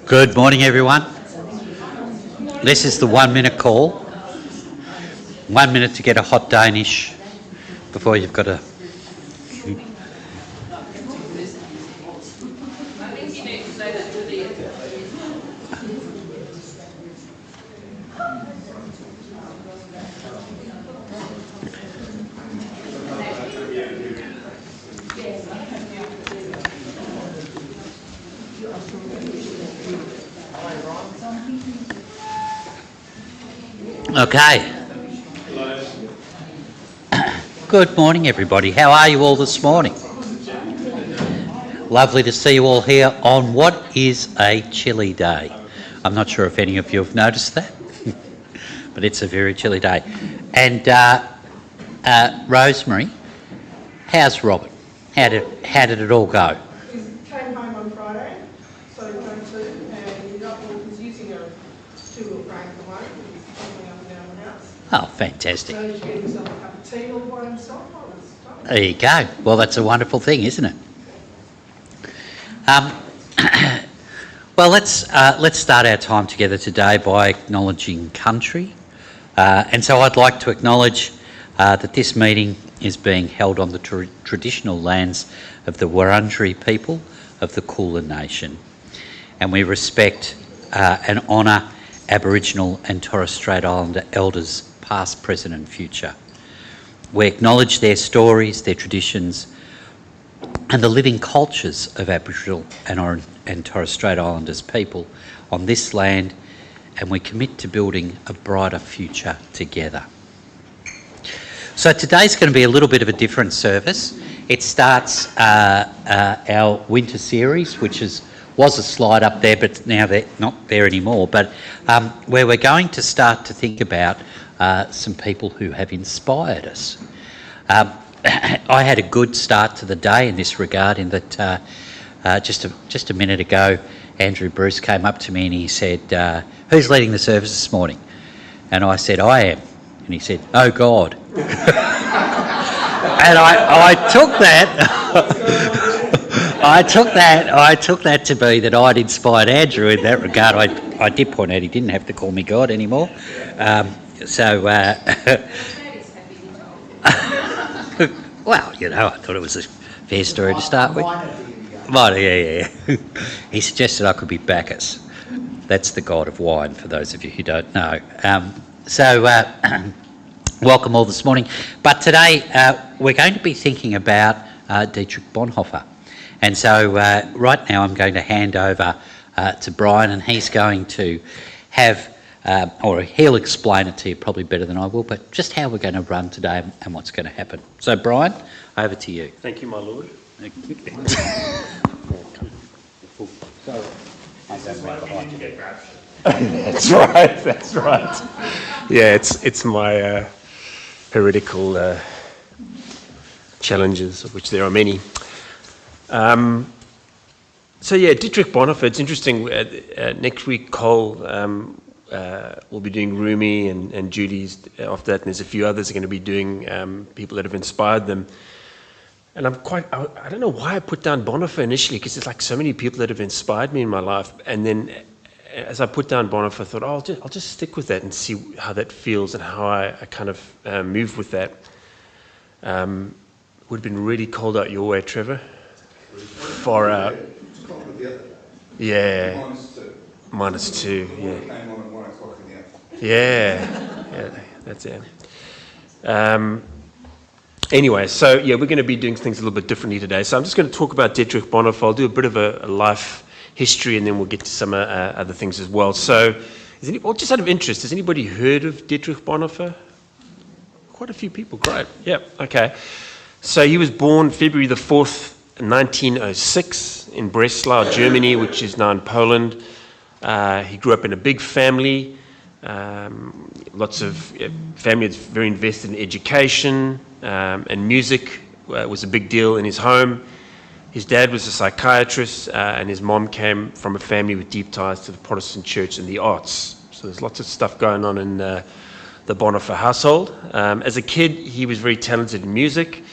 Good morning, everyone. This is the 1 minute call. 1 minute to get a hot Danish before you've got to... Okay. Good morning, everybody. How are you all this morning? Lovely to see you all here on what is a chilly day. I'm not sure if any of you have noticed that, but it's a very chilly day. And Rosemary, how's Robert? How did it all go? He came home on Friday, so he went to, and he was using a two-wheel frame at the moment. He's travelling up and down the house. Oh, fantastic. So he gave himself a cup of tea all by himself. There you go. Well, that's a wonderful thing, isn't it? Well, let's start our time together today by acknowledging country. And so I'd like to acknowledge that this meeting is being held on the traditional lands of the Wurundjeri people of the Kulin Nation. And we respect and honour Aboriginal and Torres Strait Islander elders, past, present and future. We acknowledge their stories, their traditions, and the living cultures of Aboriginal and Torres Strait Islanders people on this land, and we commit to building a brighter future together. So today's going to be a little bit of a different service. It starts our winter series, which was a slide up there, but now they're not there anymore, but where we're going to start to think about some people who have inspired us. I had a good start to the day in this regard, in that just a minute ago, Andrew Bruce came up to me and he said, "Who's leading the service this morning?" And I said, "I am." And he said, "Oh God." And I took that. I took that to be that I'd inspired Andrew in that regard. I did point out he didn't have to call me God anymore. Well, you know, I thought it was a fair story to start with. Well, yeah. He suggested I could be Bacchus. That's the god of wine, for those of you who don't know. Welcome all this morning. But today we're going to be thinking about Dietrich Bonhoeffer. And so right now I'm going to hand over to Brian, and he's going to have, or he'll explain it to you probably better than I will, but just how we're going to run today and what's going to happen. So Brian, over to you. Thank you, my lord. That's right. Yeah, it's my heretical challenges, of which there are many. So yeah, Dietrich Bonhoeffer, it's interesting. Next week, Cole will be doing Rumi and Judy's after that, and there's a few others are going to be doing people that have inspired them. And I don't know why I put down Bonhoeffer initially, because there's like so many people that have inspired me in my life. And then as I put down Bonhoeffer, I thought, I'll just stick with that and see how that feels and how I kind of move with that. Would have been really cold out your way, Trevor. Far out. Yeah. -2. Yeah. Yeah. That's it. Anyway, so yeah, we're going to be doing things a little bit differently today. So I'm just going to talk about Dietrich Bonhoeffer. I'll do a bit of a life history, and then we'll get to some other things as well. So, just out of interest, has anybody heard of Dietrich Bonhoeffer? Quite a few people. Great. Yeah. Okay. So he was born February the 4th, 1906, in Breslau, Germany, which is now in Poland. He grew up in a big family. Lots of family that's very invested in education, and music was a big deal in his home. His dad was a psychiatrist, and his mom came from a family with deep ties to the Protestant church and the arts. So there's lots of stuff going on in the Bonhoeffer household. As a kid, he was very talented in music.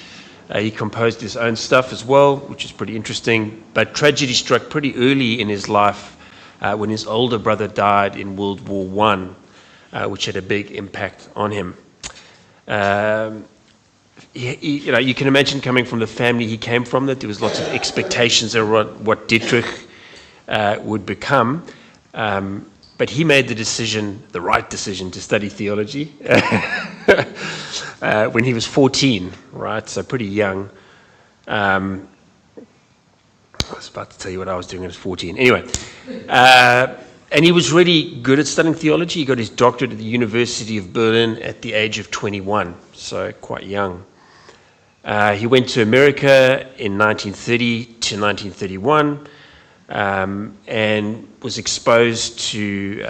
He composed his own stuff as well, which is pretty interesting. But tragedy struck pretty early in his life when his older brother died in World War One, which had a big impact on him. You can imagine coming from the family he came from, that there was lots of expectations around what Dietrich would become. But he made the right decision, to study theology when he was 14, right? So pretty young. I was about to tell you what I was doing when I was 14. Anyway, and he was really good at studying theology. He got his doctorate at the University of Berlin at the age of 21, so quite young. He went to America in 1930 to 1931 and was exposed to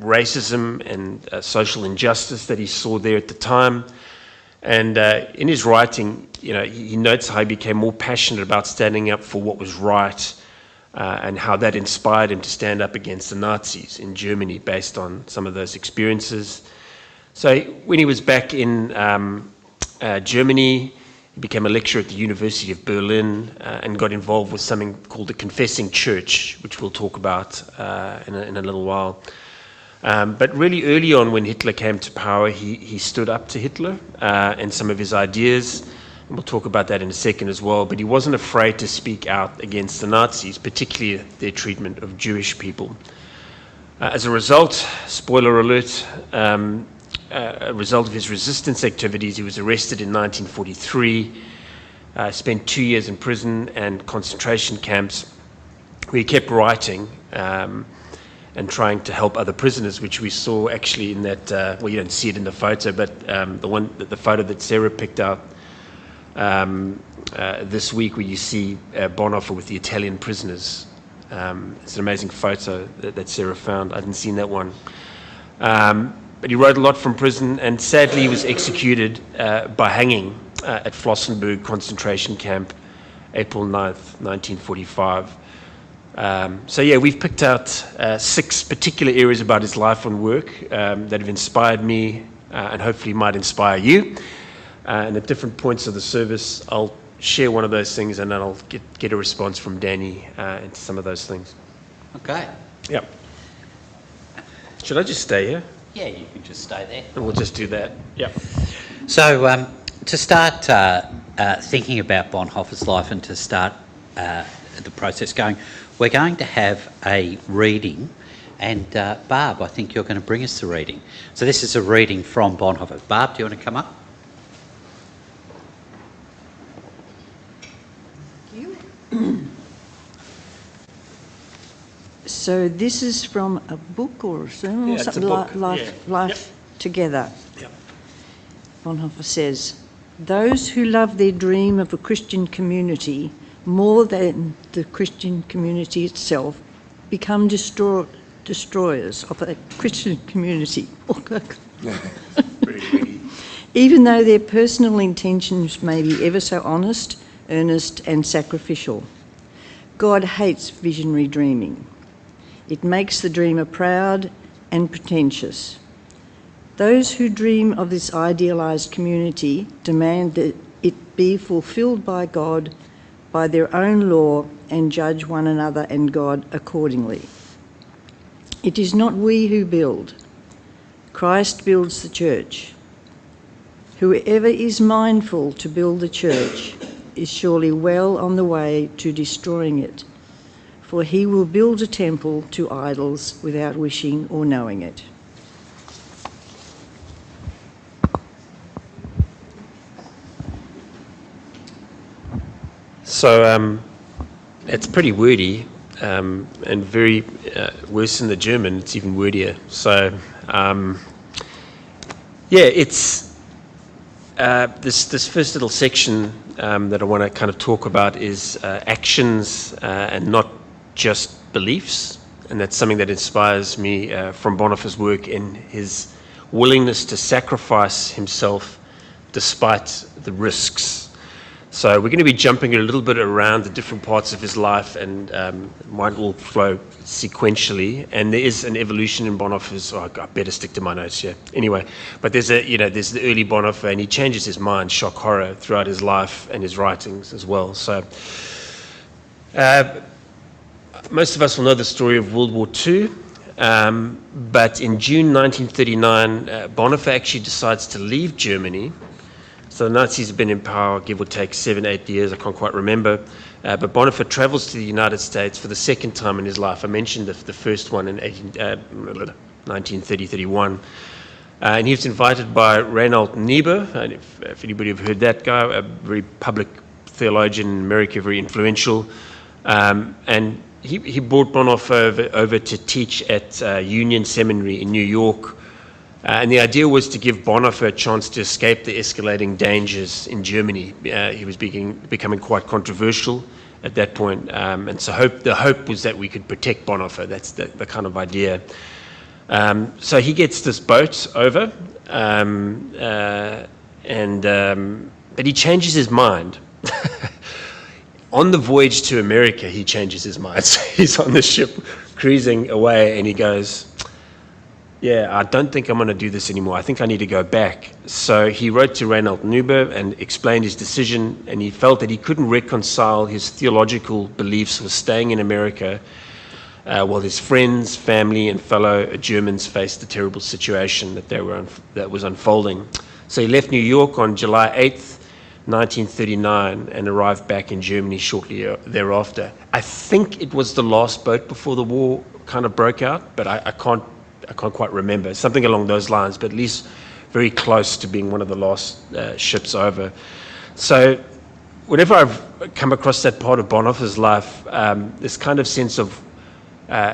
racism and social injustice that he saw there at the time. And in his writing, he notes how he became more passionate about standing up for what was right, and how that inspired him to stand up against the Nazis in Germany based on some of those experiences. So when he was back in Germany, he became a lecturer at the University of Berlin and got involved with something called the Confessing Church, which we'll talk about in a little while. But really early on, when Hitler came to power, he stood up to Hitler and some of his ideas. And we'll talk about that in a second as well. But he wasn't afraid to speak out against the Nazis, particularly their treatment of Jewish people. As a result, spoiler alert, a result of his resistance activities, he was arrested in 1943, spent 2 years in prison and concentration camps, where he kept writing and trying to help other prisoners, which we saw actually in that, well, you don't see it in the photo, but the photo that Sarah picked out this week, where you see Bonhoeffer with the Italian prisoners. It's an amazing photo that Sarah found. I hadn't seen that one. But he wrote a lot from prison, and sadly he was executed by hanging at Flossenburg concentration camp, April 9th, 1945. So yeah, we've picked out 6 particular areas about his life and work that have inspired me and hopefully might inspire you. And at different points of the service, I'll share one of those things, and then I'll get a response from Danny into some of those things. Okay. Yep. Should I just stay here? Yeah, you can just stay there. And we'll just do that. Yep. So to start thinking about Bonhoeffer's life and to start the process going, we're going to have a reading, and Barb, I think you're going to bring us the reading. So this is a reading from Bonhoeffer. Barb, do you want to come up? So this is from a book or a sermon or It's a something, book. Life Together. Yep. Bonhoeffer says, those who love their dream of a Christian community more than the Christian community itself become destroyers of a Christian community. Even though their personal intentions may be ever so honest, earnest and sacrificial. God hates visionary dreaming. It makes the dreamer proud and pretentious. Those who dream of this idealized community demand that it be fulfilled by God, by their own law, and judge one another and God accordingly. It is not we who build. Christ builds the church. Whoever is mindful to build the church is surely well on the way to destroying it, for he will build a temple to idols without wishing or knowing it. So it's pretty wordy and very worse in the German. It's even wordier. So yeah, it's this first little section that I want to kind of talk about is actions and not just beliefs, and that's something that inspires me from Bonhoeffer's work in his willingness to sacrifice himself despite the risks. So we're going to be jumping a little bit around the different parts of his life, and might all flow sequentially. And there is an evolution in Bonhoeffer's. Oh, I better stick to my notes here. Anyway, but there's there's the early Bonhoeffer, and he changes his mind, shock horror, throughout his life and his writings as well. So most of us will know the story of World War II, but in June 1939, Bonhoeffer actually decides to leave Germany. So the Nazis have been in power, give or take 7-8 years, I can't quite remember. But Bonhoeffer travels to the United States for the second time in his life. I mentioned the first one in 1930-31. And he was invited by Reinhold Niebuhr, and if anybody have heard that guy, a very public theologian in America, very influential. And he brought Bonhoeffer over to teach at Union Seminary in New York. And the idea was to give Bonhoeffer a chance to escape the escalating dangers in Germany. He was becoming quite controversial at that point. And so the hope was that we could protect Bonhoeffer. That's the kind of idea. So he gets this boat over, but he changes his mind. On the voyage to America, he changes his mind. So he's on the ship cruising away, and he goes, yeah, I don't think I'm going to do this anymore. I think I need to go back. So he wrote to Reinhold Niebuhr and explained his decision, and he felt that he couldn't reconcile his theological beliefs with staying in America while his friends, family, and fellow Germans faced the terrible situation that was unfolding. So he left New York on July 8th, 1939, and arrived back in Germany shortly thereafter. I think it was the last boat before the war kind of broke out, but I can't quite remember. Something along those lines, but at least very close to being one of the last ships over. So whenever I've come across that part of Bonhoeffer's life, this kind of sense of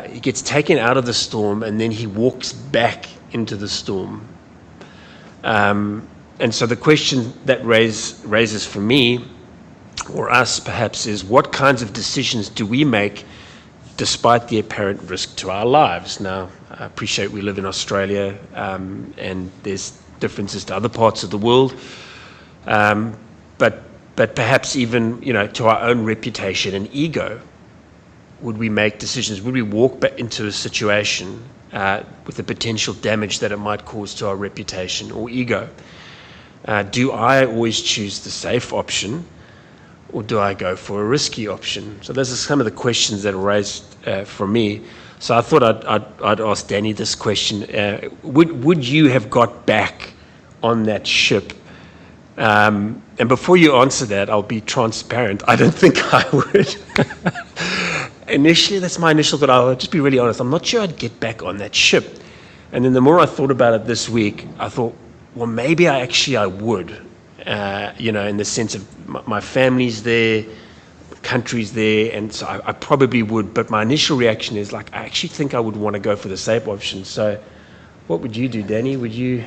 he gets taken out of the storm and then he walks back into the storm. And so the question that raises for me, or us perhaps, is what kinds of decisions do we make despite the apparent risk to our lives? Now, I appreciate we live in Australia, and there's differences to other parts of the world, but perhaps even, to our own reputation and ego, would we make decisions? Would we walk back into a situation with the potential damage that it might cause to our reputation or ego? Do I always choose the safe option, or do I go for a risky option? So those are some of the questions that are raised for me. So I thought I'd ask Danny this question. Would you have got back on that ship? And before you answer that, I'll be transparent. I don't think I would. Initially, that's my initial thought. I'll just be really honest. I'm not sure I'd get back on that ship. And then the more I thought about it this week, I thought, well, maybe I would, in the sense of my family's there, country's there, and so I probably would. But my initial reaction is I actually think I would want to go for the safe option. So what would you do, Danny? Would you?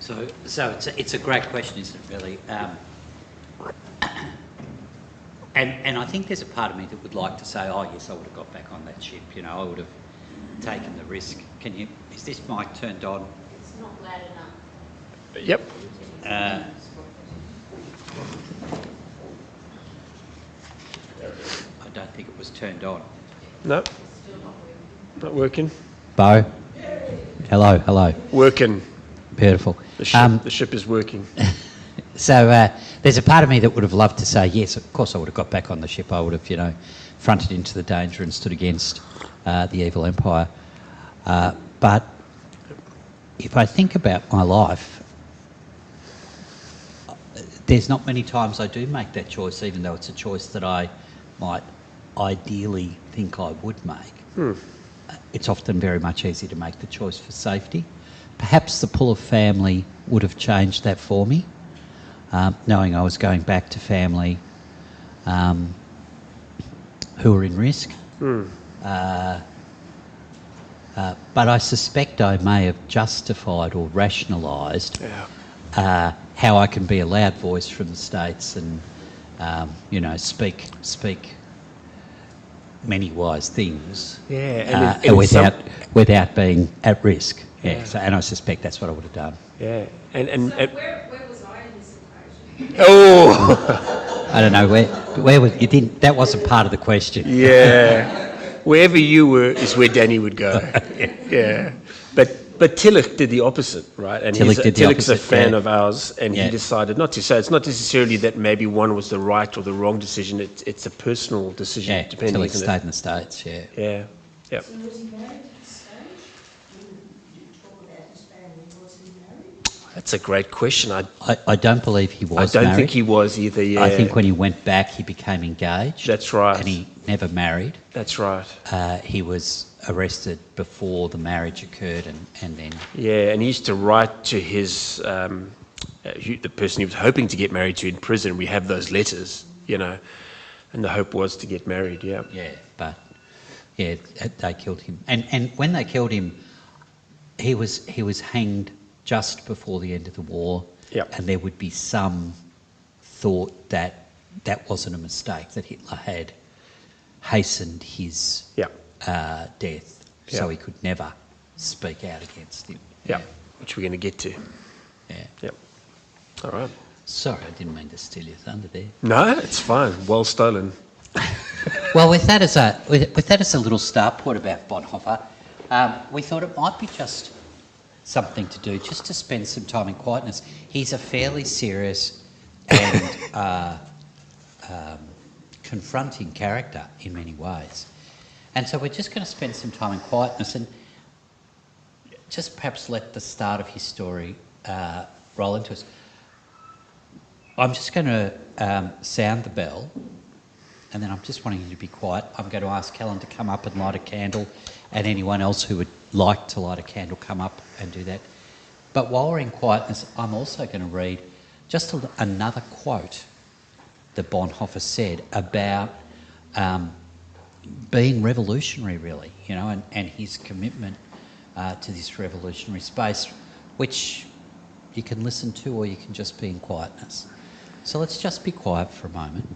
So it's a great question, isn't it, really? And I think there's a part of me that would like to say, oh, yes, I would have got back on that ship. I would have taken the risk. Is this mic turned on? It's not loud enough. Yep. I don't think it was turned on. No. Not working. Bo? Hello. Working. Beautiful. The ship is working. So there's a part of me that would have loved to say, yes, of course I would have got back on the ship. I would have, fronted into the danger and stood against the evil empire. But if I think about my life, there's not many times I do make that choice, even though it's a choice that I might ideally think I would make. It's often very much easier to make the choice for safety. Perhaps the pull of family would have changed that for me, knowing I was going back to family who were in risk. But I suspect I may have justified or rationalised how I can be a loud voice from the States and, speak many wise things without being at risk. So, and I suspect that's what I would have done. Yeah. So where was I in this equation? Oh! I don't know, where was, you didn't, that wasn't part of the question. Yeah. Wherever you were is where Danny would go. Yeah. But But Tillich did the opposite, right? And Tillich did the Tillich's a opposite, fan yeah. of ours, and Yeah. he decided not to. So it's not necessarily that maybe one was the right or the wrong decision. It's a personal decision, Yeah, depending, Tillich isn't stayed in the States, yeah. it? Yeah, yeah. So was he married at this stage? You talk about his family. Was he married? That's a great question. I don't believe he I was don't married. think he was either. Yeah, I think when he went back, he became engaged. That's right. And he never married. That's right. He was arrested before the marriage occurred, and then Yeah, and he used to write to his the person he was hoping to get married to in prison. We have those letters, and the hope was to get married. Yeah. but they killed him. And when they killed him, he was hanged just before the end of the war. Yep. And there would be some thought that that wasn't a mistake, that Hitler had hastened his death, so Yeah. he could never speak out against him. Yeah, which we're going to get to. Yeah. Yep. All right. Sorry, I didn't mean to steal your thunder there. No, it's fine. Well stolen. Well, with that as a little start point about Bonhoeffer, we thought it might be just something to do, just to spend some time in quietness. He's a fairly serious and confronting character in many ways. And so we're just going to spend some time in quietness and just perhaps let the start of his story roll into us. I'm just going to sound the bell, and then I'm just wanting you to be quiet. I'm going to ask Helen to come up and light a candle, and anyone else who would like to light a candle, come up and do that. But while we're in quietness, I'm also going to read just another quote that Bonhoeffer said about being revolutionary, really, and his commitment to this revolutionary space, which you can listen to or you can just be in quietness. So let's just be quiet for a moment.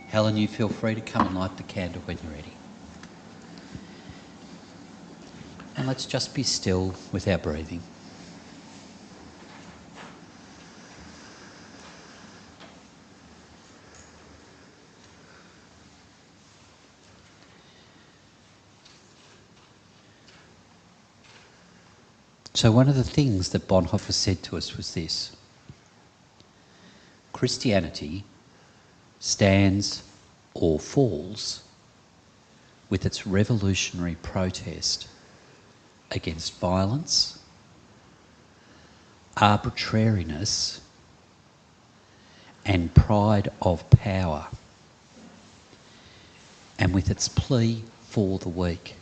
Helen, you feel free to come and light the candle when you're ready. And let's just be still with our breathing. So one of the things that Bonhoeffer said to us was this: Christianity stands or falls with its revolutionary protest against violence, arbitrariness, and pride of power, and with its plea for the weak.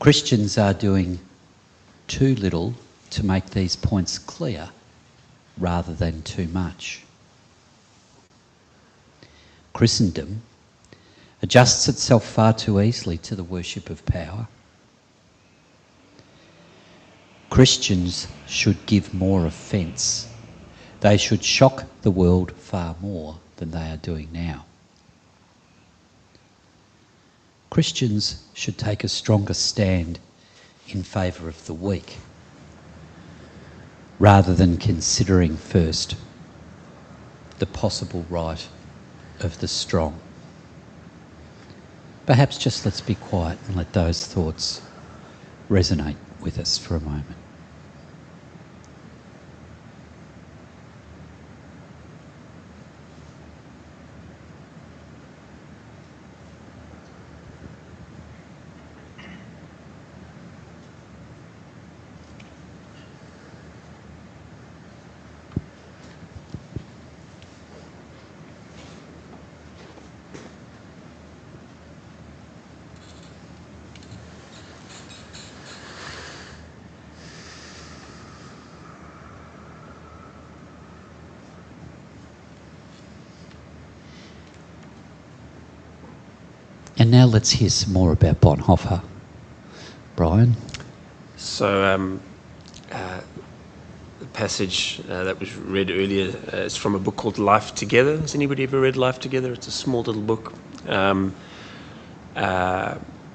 Christians are doing too little to make these points clear rather than too much. Christendom adjusts itself far too easily to the worship of power. Christians should give more offence. They should shock the world far more than they are doing now. Christians should take a stronger stand in favour of the weak, rather than considering first the possible right of the strong. Perhaps just let's be quiet and let those thoughts resonate with us for a moment. And now let's hear some more about Bonhoeffer. Brian? So the passage that was read earlier is from a book called Life Together. Has anybody ever read Life Together? It's a small little book. And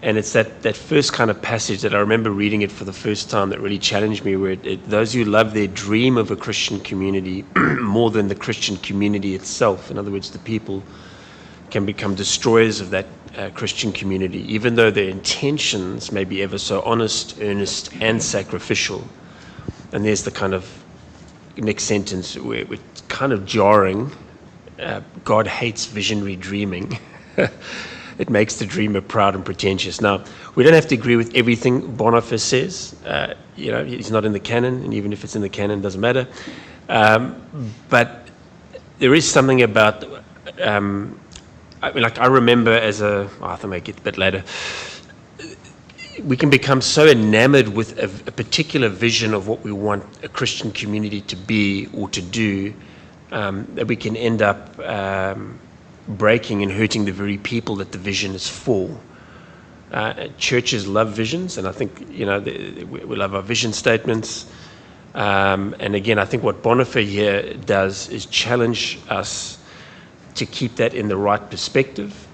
it's that first kind of passage that I remember reading it for the first time that really challenged me, where those who love their dream of a Christian community more than the Christian community itself, in other words, the people can become destroyers of that Christian community, even though their intentions may be ever so honest, earnest, and sacrificial. And there's the kind of next sentence where it's kind of jarring. God hates visionary dreaming. It makes the dreamer proud and pretentious. Now, we don't have to agree with everything Bonhoeffer says. He's not in the canon, and even if it's in the canon, it doesn't matter. But there is something about, I remember I think I get a bit later, we can become so enamored with a particular vision of what we want a Christian community to be or to do, that we can end up breaking and hurting the very people that the vision is for. Churches love visions, and I think we love our vision statements. And again, I think what Bonhoeffer here does is challenge us to keep that in the right perspective.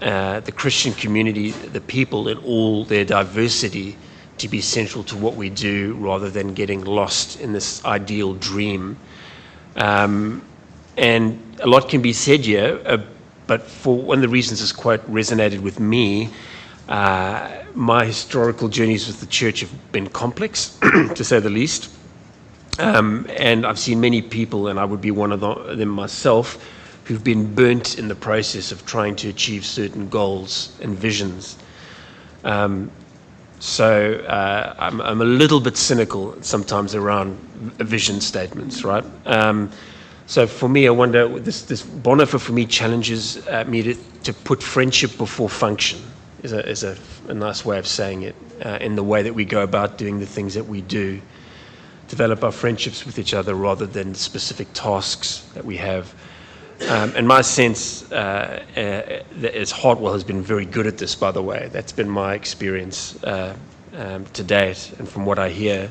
The Christian community, the people in all their diversity, to be central to what we do, rather than getting lost in this ideal dream. And a lot can be said here, but for one of the reasons this quite resonated with me, my historical journeys with the church have been complex, to say the least. And I've seen many people, and I would be one of them myself, who've been burnt in the process of trying to achieve certain goals and visions. So I'm a little bit cynical sometimes around vision statements, right? So for me, I wonder, this Bonhoeffer for me challenges me to put friendship before function, is a nice way of saying it, in the way that we go about doing the things that we do. Develop our friendships with each other rather than specific tasks that we have. And my sense is Hartwell has been very good at this, by the way. That's been my experience to date, and from what I hear.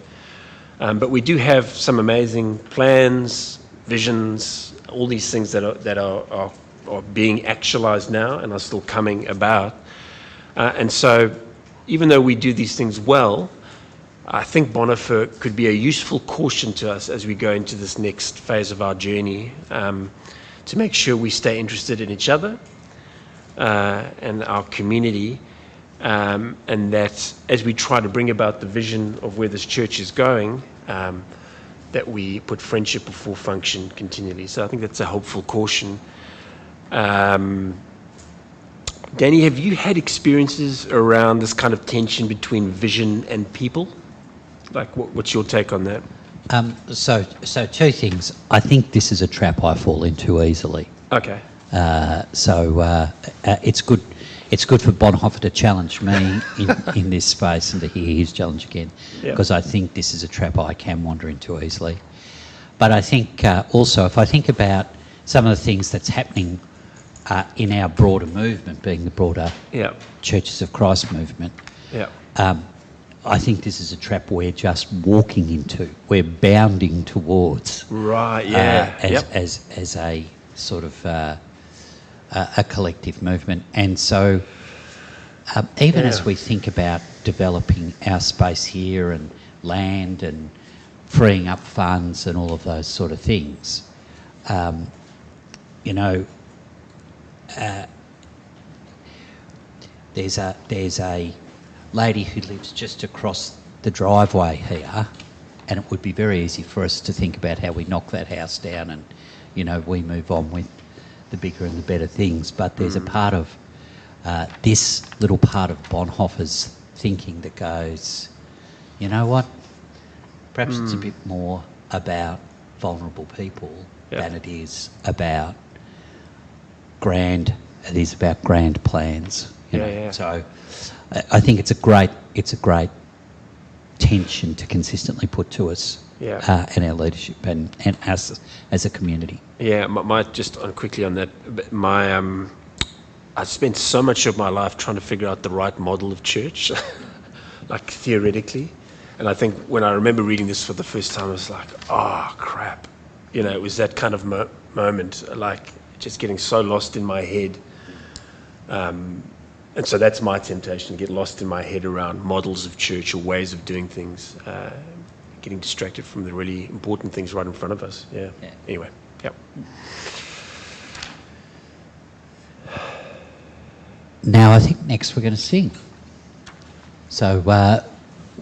But we do have some amazing plans, visions, all these things that are being actualized now and are still coming about. And so, even though we do these things well, I think Bonhoeffer could be a useful caution to us as we go into this next phase of our journey, to make sure we stay interested in each other and our community, and that as we try to bring about the vision of where this church is going, that we put friendship before function continually. So I think that's a hopeful caution. Danny, have you had experiences around this kind of tension between vision and people? Like, what's your take on that? So two things. I think this is a trap I fall into easily. Okay. It's good. It's good for Bonhoeffer to challenge me in this space and to hear his challenge again, because I think this is a trap I can wander into easily. But I think also, if I think about some of the things that's happening in our broader movement, being the broader Churches of Christ movement, I think this is a trap we're just walking into. We're bounding towards. Right. Yeah. As a sort of a collective movement, and so even as we think about developing our space here and land and freeing up funds and all of those sort of things, there's a lady who lives just across the driveway here, and it would be very easy for us to think about how we knock that house down and, we move on with the bigger and the better things. But there's a part of this little part of Bonhoeffer's thinking that goes, you know what, perhaps it's a bit more about vulnerable people than it is about grand plans. So I think it's a great tension to consistently put to us in our leadership and us as a community. Yeah, just quickly on that, I spent so much of my life trying to figure out the right model of church, like theoretically. And I think when I remember reading this for the first time, I was like, oh, crap. It was that kind of moment, like just getting so lost in my head. And so that's my temptation, to get lost in my head around models of church or ways of doing things, getting distracted from the really important things right in front of us. Anyway, Now I think next we're going to sing. So we're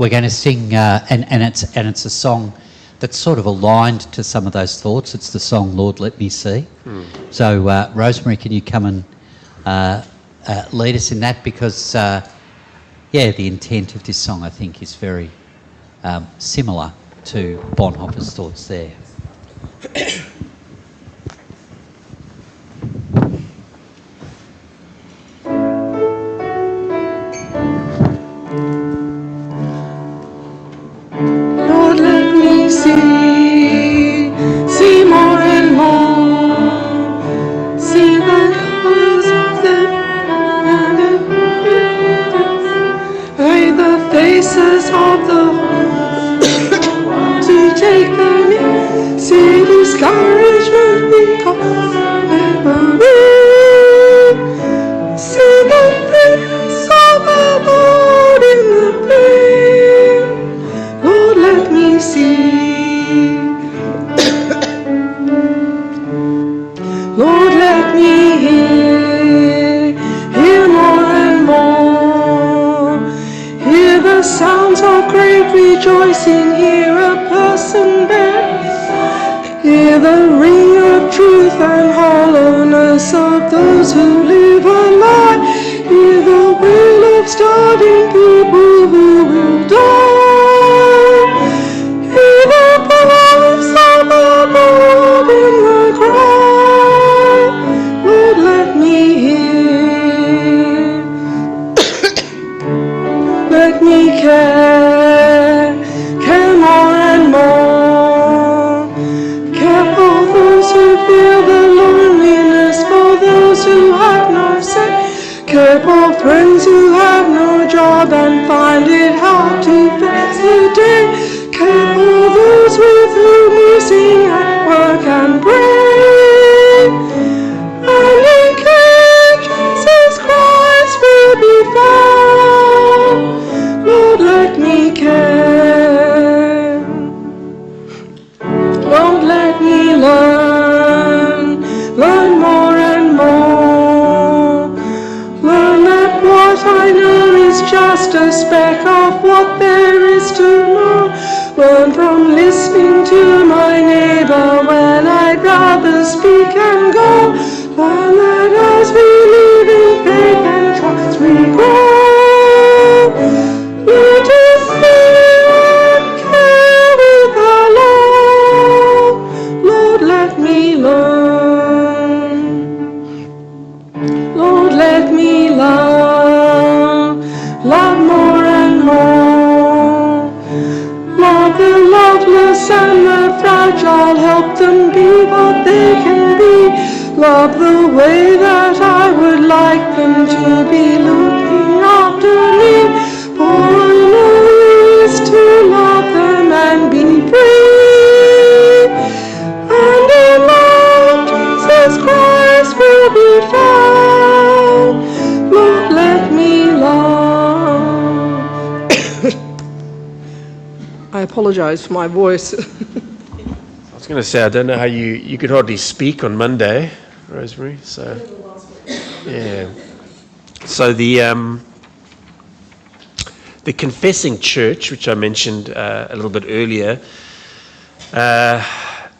going to sing, and it's a song that's sort of aligned to some of those thoughts. It's the song "Lord, Let Me See." So Rosemary, can you come and lead us in that? Because the intent of this song I think is very similar to Bonhoeffer's thoughts there. Lord, let me see more and more, see the colours of the faces of the to take them in, see discouragement become memory, see the face of the Lord in the plain. Lord, let me see. Lord, let me hear more and more. Hear the sounds of great rejoicing, hear a person there. Hear the ring of truth and hollowness of those who live a lie. Hear the wail of starving people who will die. Hear the voice of the Lord in the cry. Lord, let me hear. Let me care more and more. Care for those who feel the loneliness, for those who have no say. Care for friends who have no job and find it hard to face the day. Care for those with whom you sing and work and pray. And in care Jesus Christ will be found. Lord, let me care. Lord, let me learn more and more. Learn that what I know is just a speck of what there is to know. Learn from listening to my neighbor when I'd rather speak and go. Learn that as we live in faith and trust we grow. Let us fear and care with the Lord. Lord, let me learn. Lord, let me love more and more. Love the loveless and the fragile, help them be what they can be. Love the way that I would like them to be looking after me. For I know it is to love them and be free. And in love Jesus Christ will be found. Lord, let me love. I apologize for my voice. I was going to say, I don't know how you could hardly speak on Monday, Rosemary. So, yeah. So the Confessing Church, which I mentioned a little bit earlier,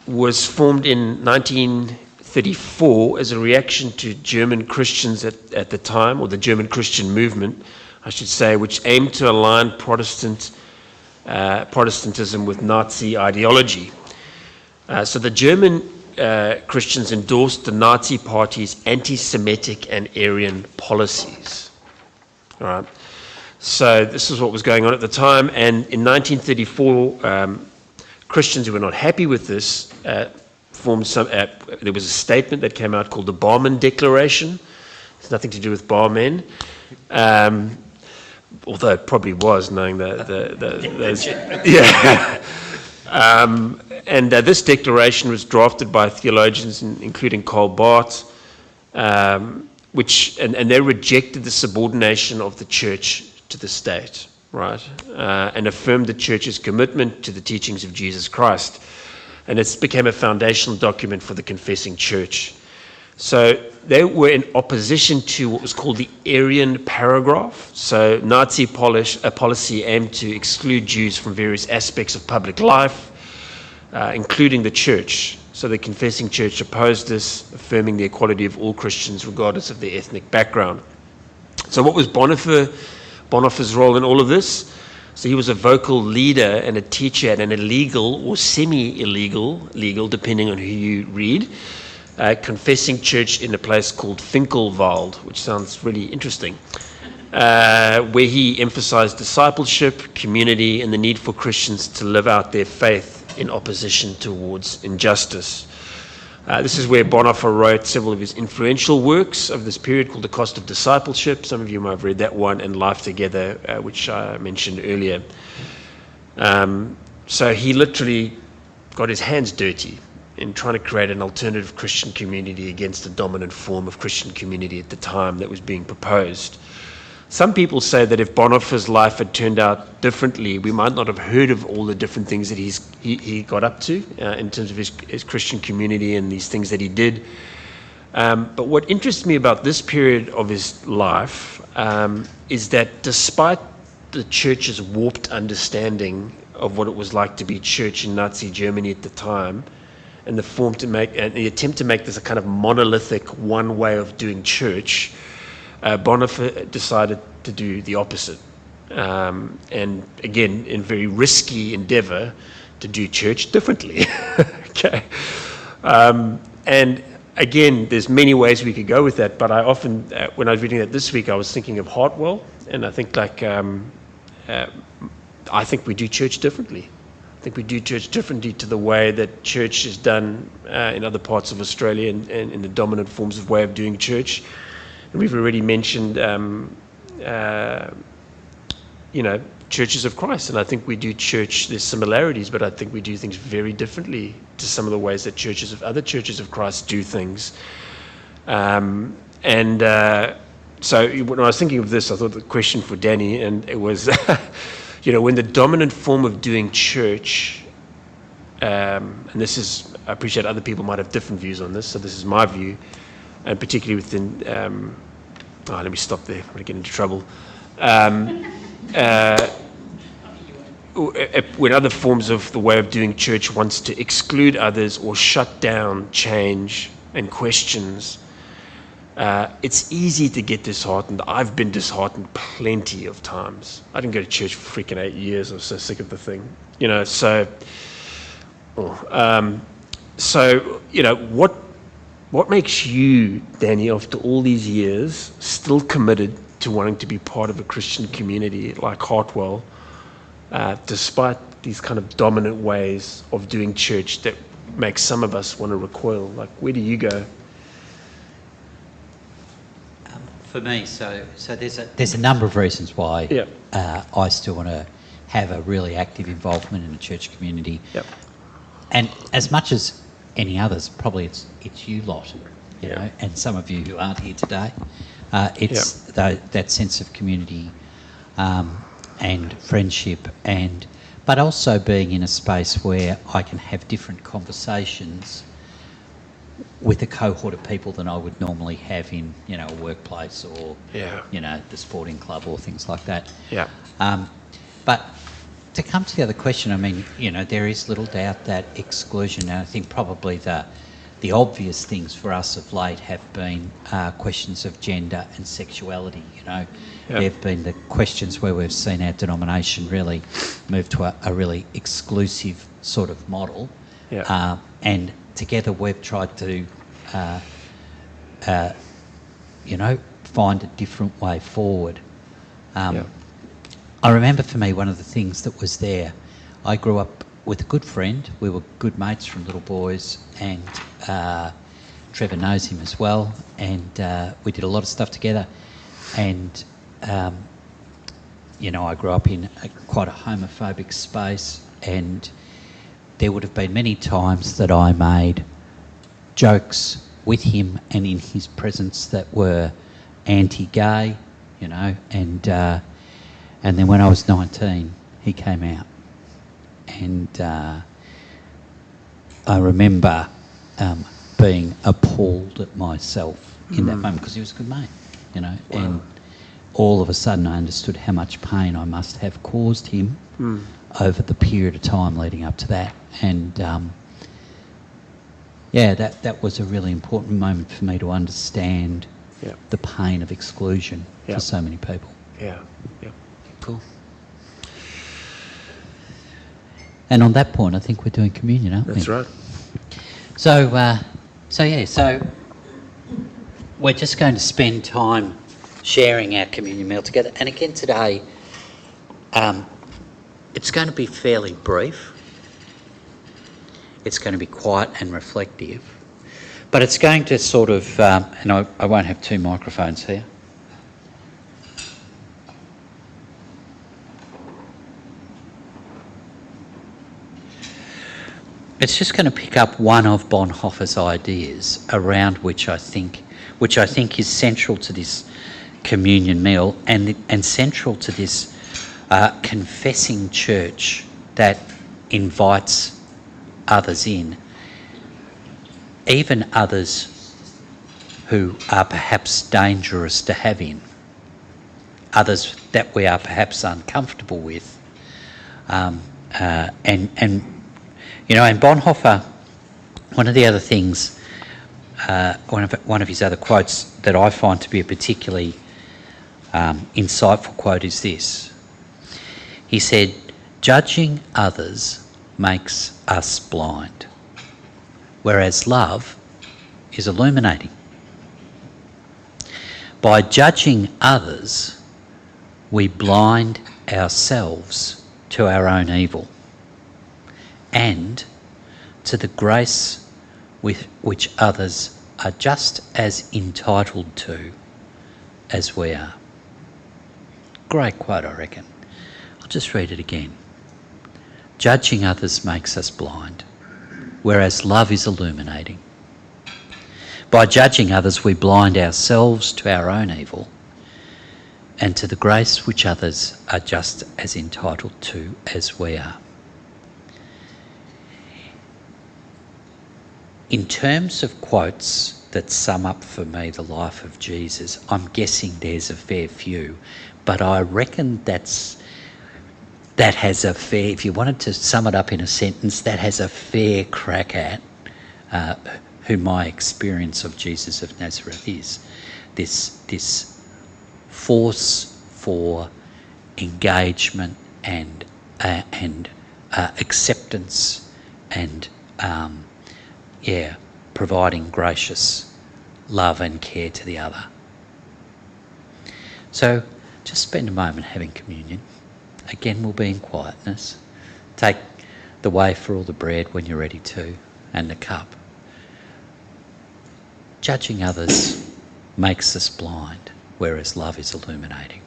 was formed in 1934 as a reaction to German Christians at the time, or the German Christian movement, I should say, which aimed to align Protestantism with Nazi ideology. So the German Christians endorsed the Nazi Party's anti-Semitic and Aryan policies. All right. So this is what was going on at the time, and in 1934, Christians who were not happy with this formed some. There was a statement that came out called the Barmen Declaration. It's nothing to do with barmen, although it probably was, knowing those. Yeah. And this declaration was drafted by theologians, including Karl Barth, and they rejected the subordination of the church to the state, right? And affirmed the church's commitment to the teachings of Jesus Christ. And it became a foundational document for the Confessing Church. So they were in opposition to what was called the Aryan paragraph. So Nazi policy aimed to exclude Jews from various aspects of public life, including the church. So the Confessing Church opposed this, affirming the equality of all Christians regardless of their ethnic background. So what was Bonhoeffer's role in all of this? So he was a vocal leader and a teacher at an illegal or semi-illegal, legal depending on who you read, confessing church in a place called Finkelwald, which sounds really interesting, where he emphasized discipleship, community, and the need for Christians to live out their faith in opposition towards injustice. This is where Bonhoeffer wrote several of his influential works of this period called The Cost of Discipleship. Some of you might have read that one, and Life Together, which I mentioned earlier. So he literally got his hands dirty in trying to create an alternative Christian community against the dominant form of Christian community at the time that was being proposed. Some people say that if Bonhoeffer's life had turned out differently, we might not have heard of all the different things that he got up to in terms of his Christian community and these things that he did. But what interests me about this period of his life is that despite the church's warped understanding of what it was like to be church in Nazi Germany at the time, and the attempt to make this a kind of monolithic one way of doing church, Bonhoeffer decided to do the opposite. And again, in very risky endeavor to do church differently. Okay. And again, there's many ways we could go with that, but I often, when I was reading that this week, I was thinking of Hartwell, and I think I think we do church differently. I think we do church differently to the way that church is done in other parts of Australia and in the dominant forms of way of doing church. And we've already mentioned, churches of Christ. And I think we do church, there's similarities, but I think we do things very differently to some of the ways that other churches of Christ do things. So when I was thinking of this, I thought the question for Danny, and it was, when the dominant form of doing church, and this is, I appreciate other people might have different views on this, so this is my view, and particularly within, let me stop there, I'm going to get into trouble. When other forms of the way of doing church wants to exclude others or shut down change and questions, it's easy to get disheartened. I've been disheartened plenty of times. I didn't go to church for freaking 8 years. I was so sick of the thing, what makes you, Danny, after all these years, still committed to wanting to be part of a Christian community like Hartwell, despite these kind of dominant ways of doing church that make some of us want to recoil? Like, where do you go? For me, so there's a number of reasons why I still want to have a really active involvement in the church community. Yep. And as much as any others, probably it's you lot, you know, and some of you who aren't here today. It's that sense of community and friendship, but also being in a space where I can have different conversations with a cohort of people than I would normally have in, a workplace or, the sporting club or things like that. Yeah. But to come to the other question, I mean, there is little doubt that exclusion, and I think probably the obvious things for us of late have been questions of gender and sexuality, There have been the questions where we've seen our denomination really move to a really exclusive sort of model. Yeah. And together we've tried to, find a different way forward. I remember for me, one of the things that was there, I grew up with a good friend. We were good mates from little boys, and Trevor knows him as well, and we did a lot of stuff together. And, I grew up in quite a homophobic space, and there would have been many times that I made jokes with him and in his presence that were anti-gay, and then when I was 19, he came out. And I remember being appalled at myself in that moment, because he was a good mate, you know. Wow. And all of a sudden I understood how much pain I must have caused him over the period of time leading up to that. And that was a really important moment for me to understand the pain of exclusion for so many people. Yeah. Cool. And on that point, I think we're doing communion, aren't we? That's right. So we're just going to spend time sharing our communion meal together. And again today, it's going to be fairly brief. It's going to be quiet and reflective. But it's going to sort of, and I won't have two microphones here. It's just going to pick up one of Bonhoeffer's ideas around which I think is central to this communion meal and central to this confessing church that invites others in, even others who are perhaps dangerous to have in, others that we are perhaps uncomfortable with, and you know, and Bonhoeffer, one of the other things, one of his other quotes that I find to be a particularly insightful quote is this. He said, "Judging others makes us blind, whereas love is illuminating. By judging others, we blind ourselves to our own evil and to the grace with which others are just as entitled to as we are." Great quote, I reckon. I'll just read it again. "Judging others makes us blind, whereas love is illuminating. By judging others, we blind ourselves to our own evil and to the grace which others are just as entitled to as we are." In terms of quotes that sum up for me the life of Jesus, I'm guessing there's a fair few, but I reckon that has a fair, if you wanted to sum it up in a sentence, that has a fair crack at who my experience of Jesus of Nazareth is. This force for engagement and acceptance and providing gracious love and care to the other. So just spend a moment having communion. Again, we'll be in quietness. Take the wafer or the bread when you're ready to, and the cup. Judging others makes us blind, whereas love is illuminating.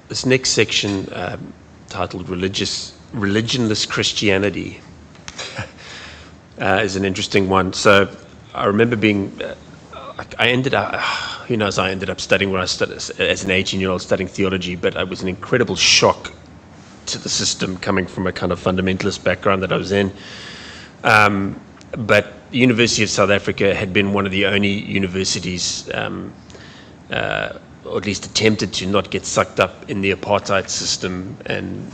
This next section, titled Religionless Christianity, is an interesting one. So I remember I ended up studying where I studied as an 18-year-old, studying theology, but it was an incredible shock to the system coming from a kind of fundamentalist background that I was in. But the University of South Africa had been one of the only universities or at least attempted to not get sucked up in the apartheid system and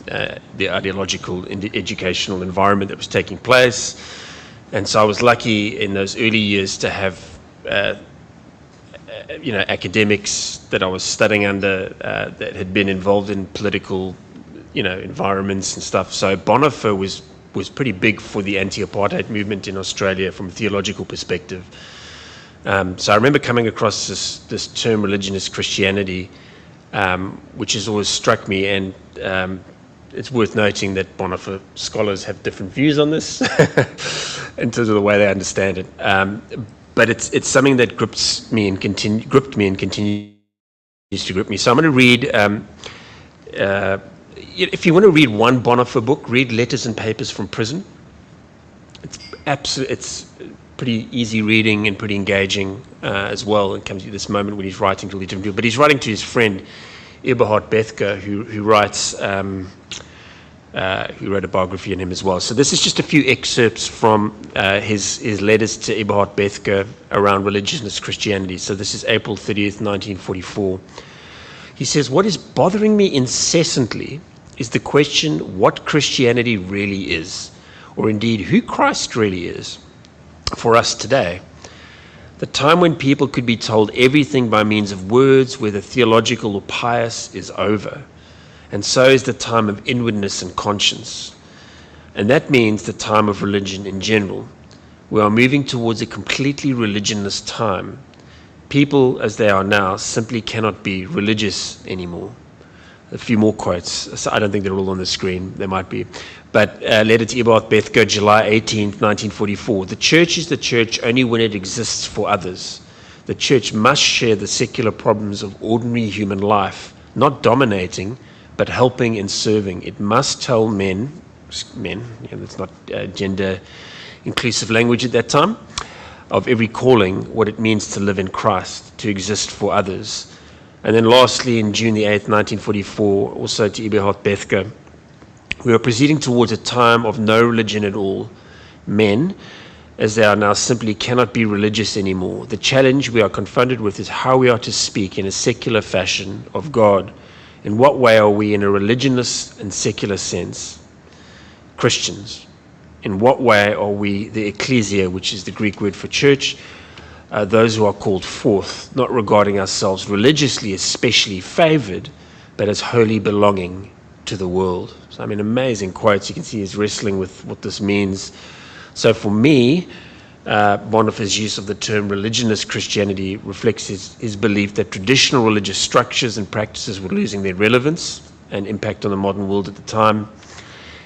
the ideological educational environment that was taking place. And so I was lucky in those early years to have academics that I was studying under that had been involved in political environments and stuff. So Bonhoeffer was pretty big for the anti-apartheid movement in Australia from a theological perspective. So I remember coming across this term religionist Christianity, which has always struck me, and it's worth noting that Bonhoeffer scholars have different views on this in terms of the way they understand it. But it's something that gripped me and continues to grip me. So I'm going to read, if you want to read one Bonhoeffer book, read Letters and Papers from Prison. It's pretty easy reading and pretty engaging as well. It comes to this moment when he's writing to the different people. But he's writing to his friend Eberhard Bethger, who writes, who wrote a biography on him as well. So this is just a few excerpts from his letters to Eberhard Bethger around religiousness Christianity. So this is April 30th, 1944. He says, "What is bothering me incessantly is the question what Christianity really is, or indeed who Christ really is for us today. The time when people could be told everything by means of words, whether theological or pious, is over. And so is the time of inwardness and conscience. And that means the time of religion in general. We are moving towards a completely religionless time. People, as they are now, simply cannot be religious anymore." A few more quotes. So I don't think they're all on the screen. They might be. But letter to Eberhard Bethger, July 18th, 1944. "The church is the church only when it exists for others. The church must share the secular problems of ordinary human life, not dominating, but helping and serving. It must tell men, that's not gender inclusive language at that time, of every calling, what it means to live in Christ, to exist for others." And then lastly, in June the 8th, 1944, also to Eberhard Bethger, "We are proceeding towards a time of no religion at all. Men, as they are now, simply cannot be religious anymore. The challenge we are confronted with is how we are to speak in a secular fashion of God. In what way are we, in a religionless and secular sense, Christians? In what way are we the ecclesia, which is the Greek word for church, those who are called forth, not regarding ourselves religiously especially favored, but as wholly belonging to the world?" So, I mean, amazing quotes. You can see he's wrestling with what this means. So for me, Bonhoeffer's use of the term religionless Christianity reflects his belief that traditional religious structures and practices were losing their relevance and impact on the modern world at the time.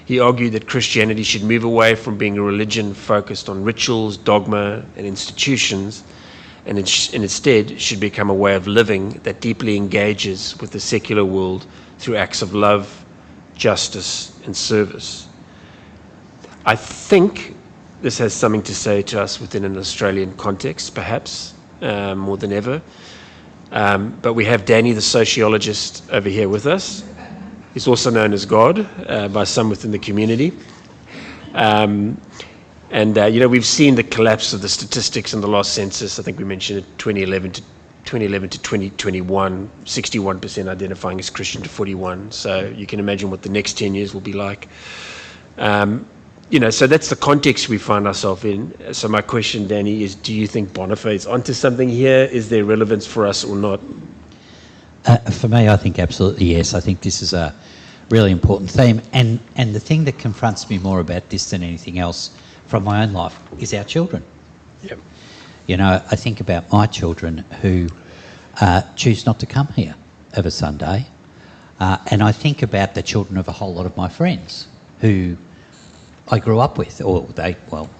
He argued that Christianity should move away from being a religion focused on rituals, dogma, and institutions, and instead should become a way of living that deeply engages with the secular world through acts of love, justice, and service. I think this has something to say to us within an Australian context, perhaps, more than ever. But we have Danny, the sociologist, over here with us. He's also known as God by some within the community. We've seen the collapse of the statistics in the last census. I think we mentioned it, 2011 to 2021, 61% identifying as Christian to 41. So you can imagine what the next 10 years will be like. So that's the context we find ourselves in. So my question, Danny, is do you think Bonhoeffer is onto something here? Is there relevance for us or not? For me, I think absolutely yes. I think this is a really important theme. And the thing that confronts me more about this than anything else from my own life is our children. Yep. I think about my children who choose not to come here of a Sunday. And I think about the children of a whole lot of my friends who I grew up with, or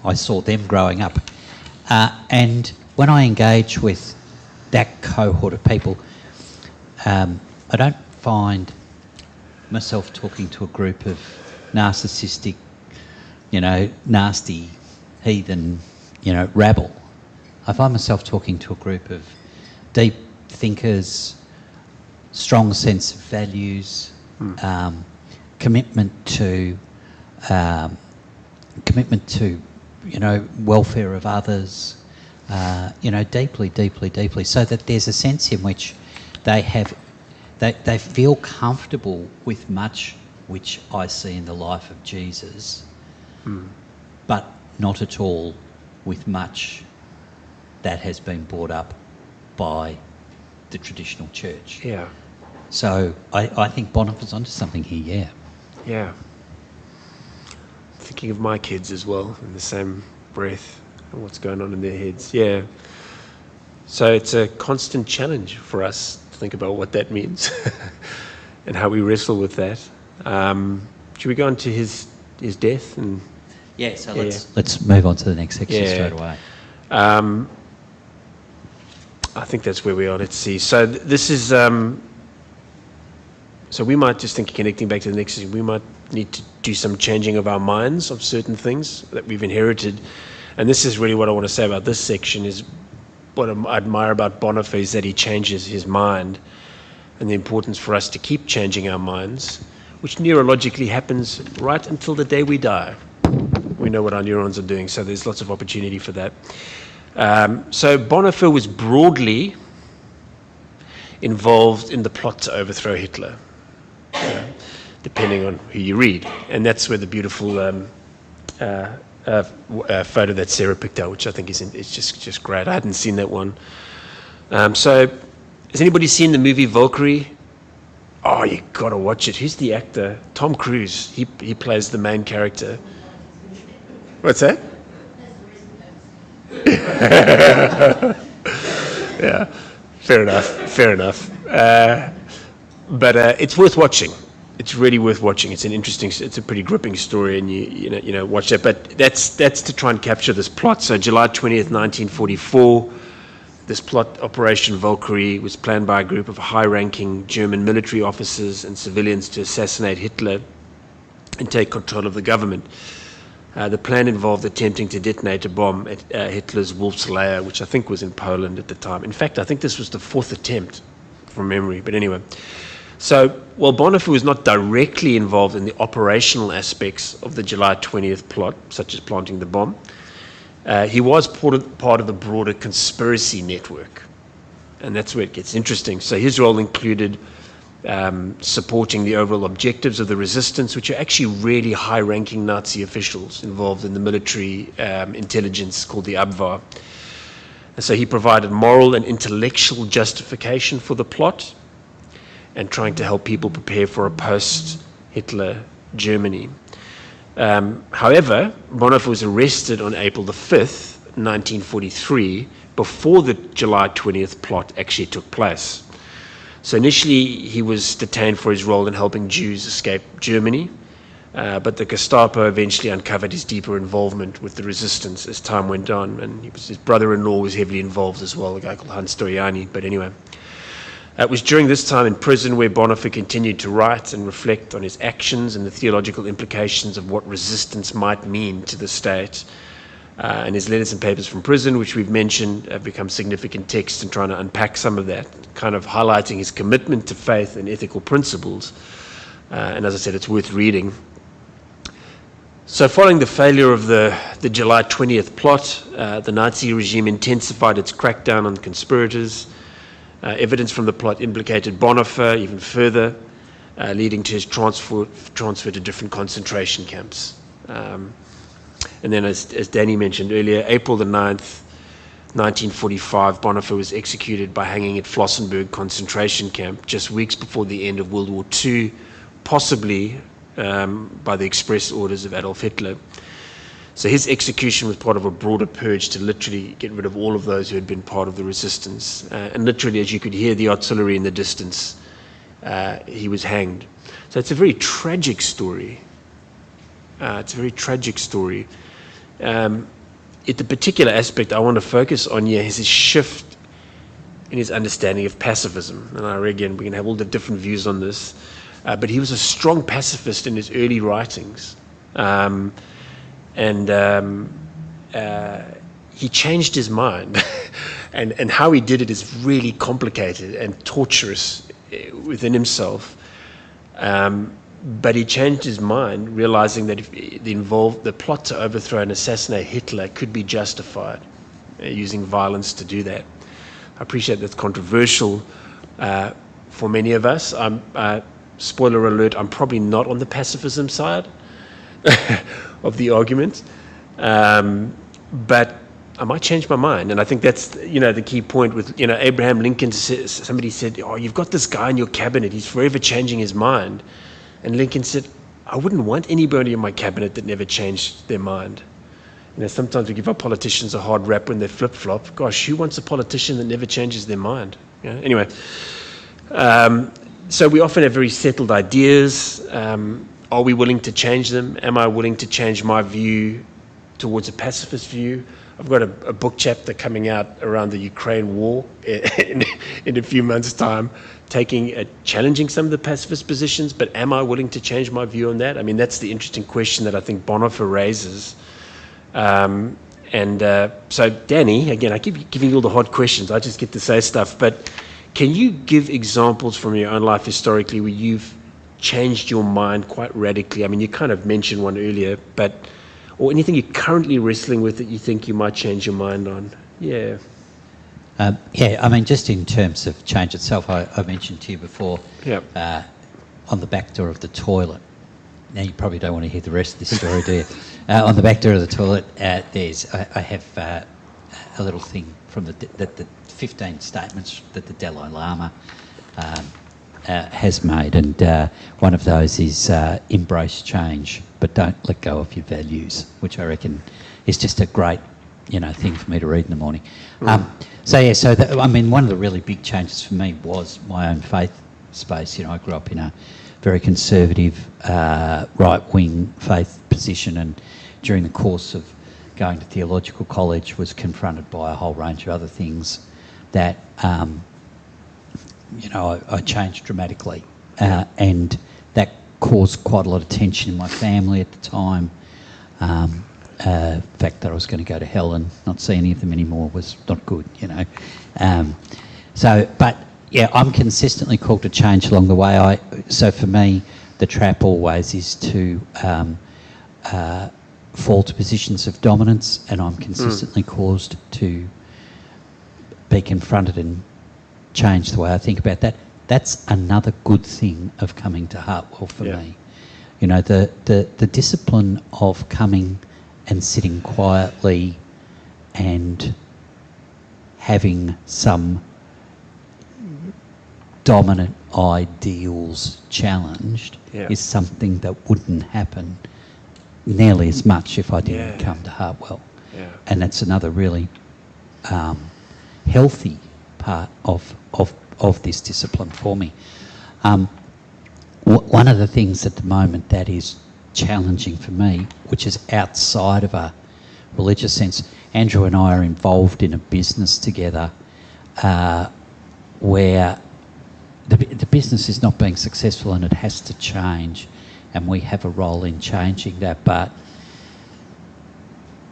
I saw them growing up. And when I engage with that cohort of people, I don't find myself talking to a group of narcissistic, nasty, heathen, rabble. I find myself talking to a group of deep thinkers, strong sense of values, commitment to welfare of others, deeply, deeply, deeply, so that there's a sense in which they feel comfortable with much which I see in the life of Jesus, but not at all with much that has been brought up by the traditional church. Yeah. So I think Bonhoeffer's onto something here, yeah. Yeah. Thinking of my kids as well in the same breath and what's going on in their heads. Yeah. So it's a constant challenge for us to think about what that means and how we wrestle with that. Should we go on to his death? And Yeah, so let's move on to the next section straight away. I think that's where we are. Let's see. So this is. So we might just think, connecting back to the next section, we might need to do some changing of our minds of certain things that we've inherited. And this is really what I want to say about this section, is what I admire about Bonhoeffer is that he changes his mind, and the importance for us to keep changing our minds, which neurologically happens right until the day we die. We know what our neurons are doing, so there's lots of opportunity for that. So Bonhoeffer was broadly involved in the plot to overthrow Hitler, depending on who you read. And that's where the beautiful photo that Sarah picked out, which I think is just great. I hadn't seen that one. So has anybody seen the movie Valkyrie? Oh, you got to watch it. Who's the actor? Tom Cruise. He plays the main character. What's that? Yeah, fair enough. But it's worth watching. It's really worth watching. It's a pretty gripping story, and you know watch that. But that's to try and capture this plot. So July 20th, 1944, this plot, Operation Valkyrie, was planned by a group of high-ranking German military officers and civilians to assassinate Hitler and take control of the government. The plan involved attempting to detonate a bomb at Hitler's Wolf's Lair, which I think was in Poland at the time. In fact, I think this was the fourth attempt from memory. But anyway, so while Bonhoeffer was not directly involved in the operational aspects of the July 20th plot, such as planting the bomb, he was part of the broader conspiracy network. And that's where it gets interesting. So his role included supporting the overall objectives of the resistance, which are actually really high-ranking Nazi officials involved in the military intelligence called the Abwehr. And so he provided moral and intellectual justification for the plot and trying to help people prepare for a post-Hitler Germany. However, Bonhoeffer was arrested on April the 5th, 1943, before the July 20th plot actually took place. So initially, he was detained for his role in helping Jews escape Germany, but the Gestapo eventually uncovered his deeper involvement with the resistance as time went on, and his brother-in-law was heavily involved as well, a guy called Hans Storiani. But anyway, it was during this time in prison where Bonhoeffer continued to write and reflect on his actions and the theological implications of what resistance might mean to the state. And his letters and papers from prison, which we've mentioned, have become significant texts in trying to unpack some of that, kind of highlighting his commitment to faith and ethical principles. And as I said, it's worth reading. So following the failure of the July 20th plot, the Nazi regime intensified its crackdown on conspirators. Evidence from the plot implicated Bonhoeffer even further, leading to his transfer to different concentration camps. And then, as Danny mentioned earlier, April the 9th, 1945, Bonhoeffer was executed by hanging at Flossenburg concentration camp just weeks before the end of World War II, possibly by the express orders of Adolf Hitler. So his execution was part of a broader purge to literally get rid of all of those who had been part of the resistance. And literally, as you could hear the artillery in the distance, he was hanged. So it's a very tragic story. The particular aspect I want to focus on here is his shift in his understanding of pacifism. And again, we can have all the different views on this. But he was a strong pacifist in his early writings. He changed his mind. and how he did it is really complicated and torturous within himself. But he changed his mind, realizing that if the plot to overthrow and assassinate Hitler could be justified, using violence to do that. I appreciate that's controversial for many of us. Spoiler alert, I'm probably not on the pacifism side of the argument, but I might change my mind. And I think that's the key point with Abraham Lincoln. Somebody said, "Oh, you've got this guy in your cabinet. He's forever changing his mind." And Lincoln said, "I wouldn't want anybody in my cabinet that never changed their mind." Sometimes we give our politicians a hard rap when they flip-flop. Gosh, who wants a politician that never changes their mind? Anyway, So we often have very settled ideas. Are we willing to change them? Am I willing to change my view towards a pacifist view? I've got a book chapter coming out around the Ukraine war in a few months' time, challenging some of the pacifist positions, but am I willing to change my view on that? I mean, that's the interesting question that I think Bonhoeffer raises. So, Danny, again, I keep giving you all the hard questions. I just get to say stuff, but can you give examples from your own life historically where you've changed your mind quite radically? I mean, you kind of mentioned one earlier, or anything you're currently wrestling with that you think you might change your mind on? Yeah. I mean, just in terms of change itself, I mentioned to you before, on the back door of the toilet. Now, you probably don't want to hear the rest of this story, do you? On the back door of the toilet, I have a little thing from the 15 statements that the Dalai Lama has made, and one of those is embrace change, but don't let go of your values, which I reckon is just a great, thing for me to read in the morning. One of the really big changes for me was my own faith space. I grew up in a very conservative, right-wing faith position, and during the course of going to theological college was confronted by a whole range of other things that I changed dramatically, and that caused quite a lot of tension in my family at the time. The fact that I was going to go to hell and not see any of them anymore was not good, I'm consistently called to change along the way. So for me, the trap always is to fall to positions of dominance, and I'm consistently caused to be confronted and change the way I think about that. That's another good thing of coming to Hartwell for me. The discipline of coming and sitting quietly and having some dominant ideals challenged is something that wouldn't happen nearly as much if I didn't come to Hartwell. And that's another really healthy part of this discipline for me. One of the things at the moment that is challenging for me, which is outside of a religious sense, Andrew and I are involved in a business together where the business is not being successful and it has to change, and we have a role in changing that, but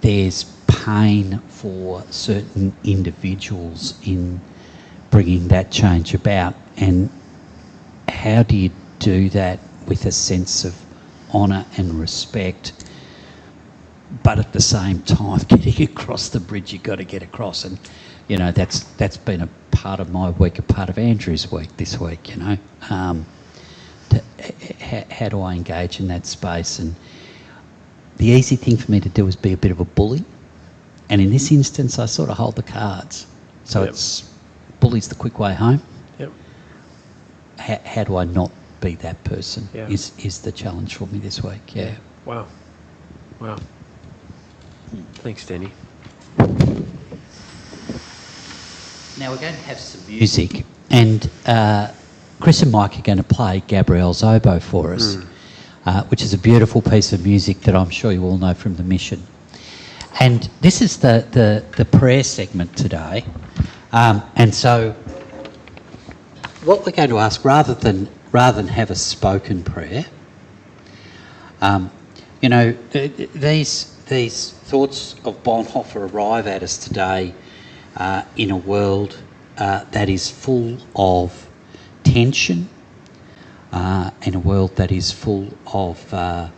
there's pain for certain individuals in bringing that change about. And how do you do that with a sense of honour and respect, but at the same time getting across the bridge you've got to get across? And that's been a part of my week, a part of Andrew's week this week. How do I engage in that space? And the easy thing for me to do is be a bit of a bully, and in this instance I sort of hold the cards, so it's bully's the quick way home. How do I not be that person is the challenge for me this week. Wow. Thanks, Danny. Now we're going to have some music, and Chris and Mike are going to play Gabriel's Oboe for us, which is a beautiful piece of music that I'm sure you all know from the Mission. And this is the prayer segment today. And so what we're going to ask, rather than have a spoken prayer, these thoughts of Bonhoeffer arrive at us today in a world that is full of tension, in a world that is full of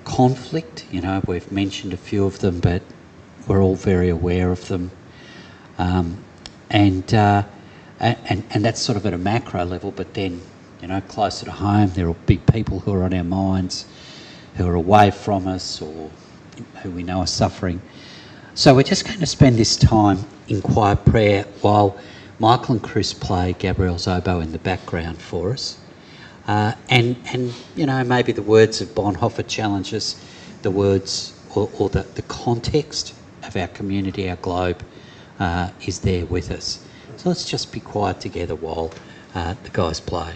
conflict. We've mentioned a few of them, but we're all very aware of them. And that's sort of at a macro level, but then, closer to home, there will be people who are on our minds, who are away from us, or who we know are suffering. So we're just going to spend this time in quiet prayer while Michael and Chris play Gabriel's Oboe in the background for us. And maybe the words of Bonhoeffer challenge us, the words or the context of our community, our globe, is there with us. So let's just be quiet together while the guys play.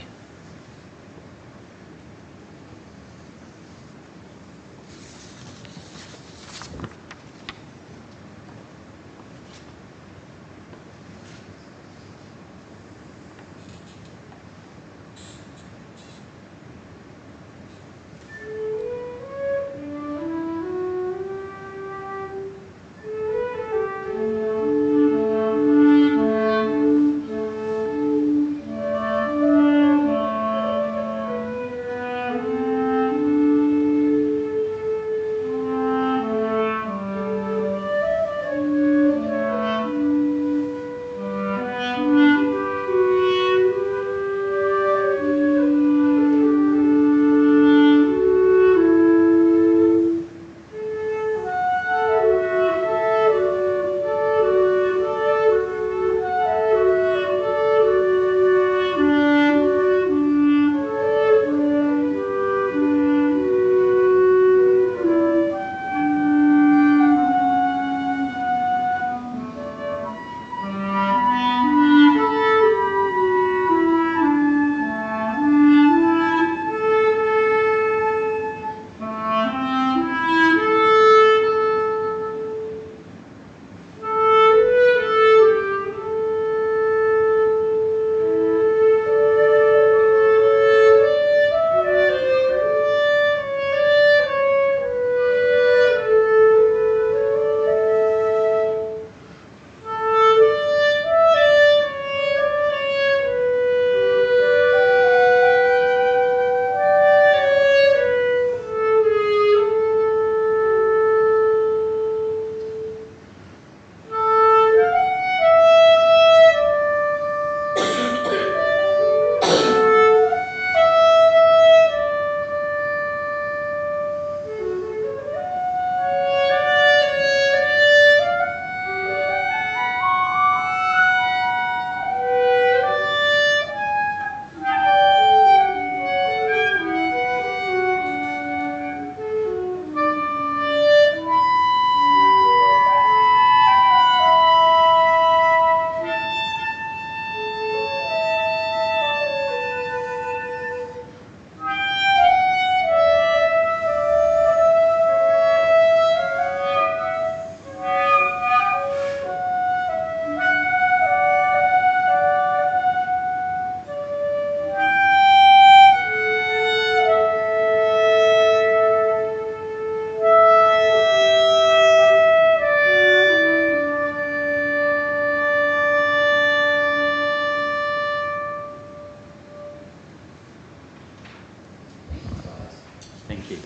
Thank you.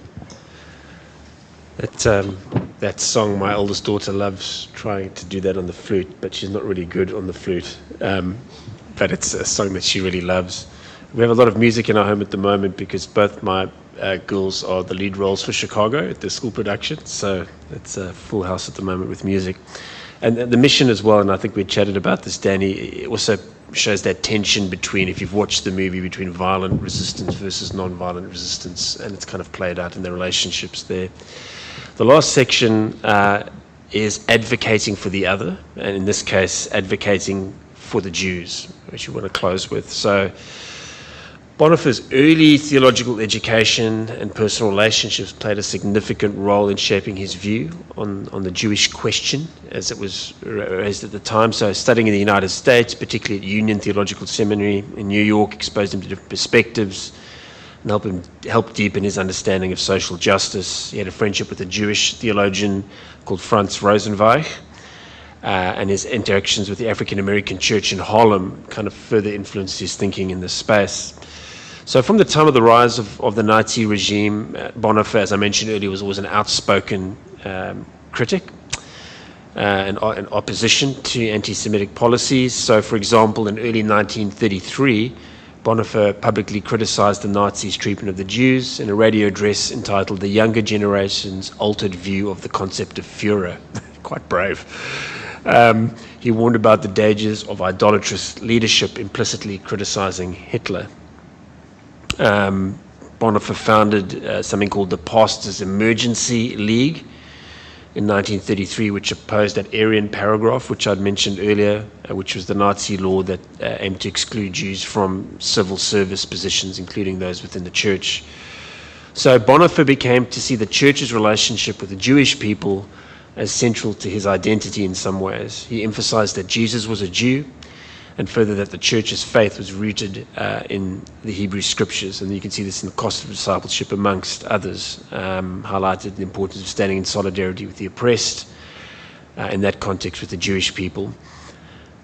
That song, my oldest daughter loves trying to do that on the flute, but she's not really good on the flute. But it's a song that she really loves. We have a lot of music in our home at the moment because both my girls are the lead roles for Chicago at the school production, so it's a full house at the moment with music. And the mission as well, and I think we chatted about this, Danny, it also shows that tension between, if you've watched the movie, between violent resistance versus non-violent resistance, and it's kind of played out in the relationships there. The last section is advocating for the other, and in this case, advocating for the Jews, which we want to close with. So Bonhoeffer's early theological education and personal relationships played a significant role in shaping his view on the Jewish question as it was raised at the time. So studying in the United States, particularly at Union Theological Seminary in New York, exposed him to different perspectives and helped deepen his understanding of social justice. He had a friendship with a Jewish theologian called Franz Rosenweich, and his interactions with the African American church in Harlem kind of further influenced his thinking in this space. So from the time of the rise of the Nazi regime, Bonhoeffer, as I mentioned earlier, was always an outspoken critic and opposition to anti-Semitic policies. So, for example, in early 1933, Bonhoeffer publicly criticized the Nazis' treatment of the Jews in a radio address entitled "The Younger Generation's Altered View of the Concept of Führer." Quite brave. He warned about the dangers of idolatrous leadership, implicitly criticizing Hitler. Bonhoeffer founded something called the Pastors Emergency League, in 1933, which opposed that Aryan paragraph, which I'd mentioned earlier, which was the Nazi law that aimed to exclude Jews from civil service positions, including those within the church. So Bonhoeffer became to see the church's relationship with the Jewish people as central to his identity in some ways. He emphasized that Jesus was a Jew, and further that the church's faith was rooted in the Hebrew scriptures. And you can see this in the cost of discipleship, amongst others, highlighted the importance of standing in solidarity with the oppressed, in that context with the Jewish people.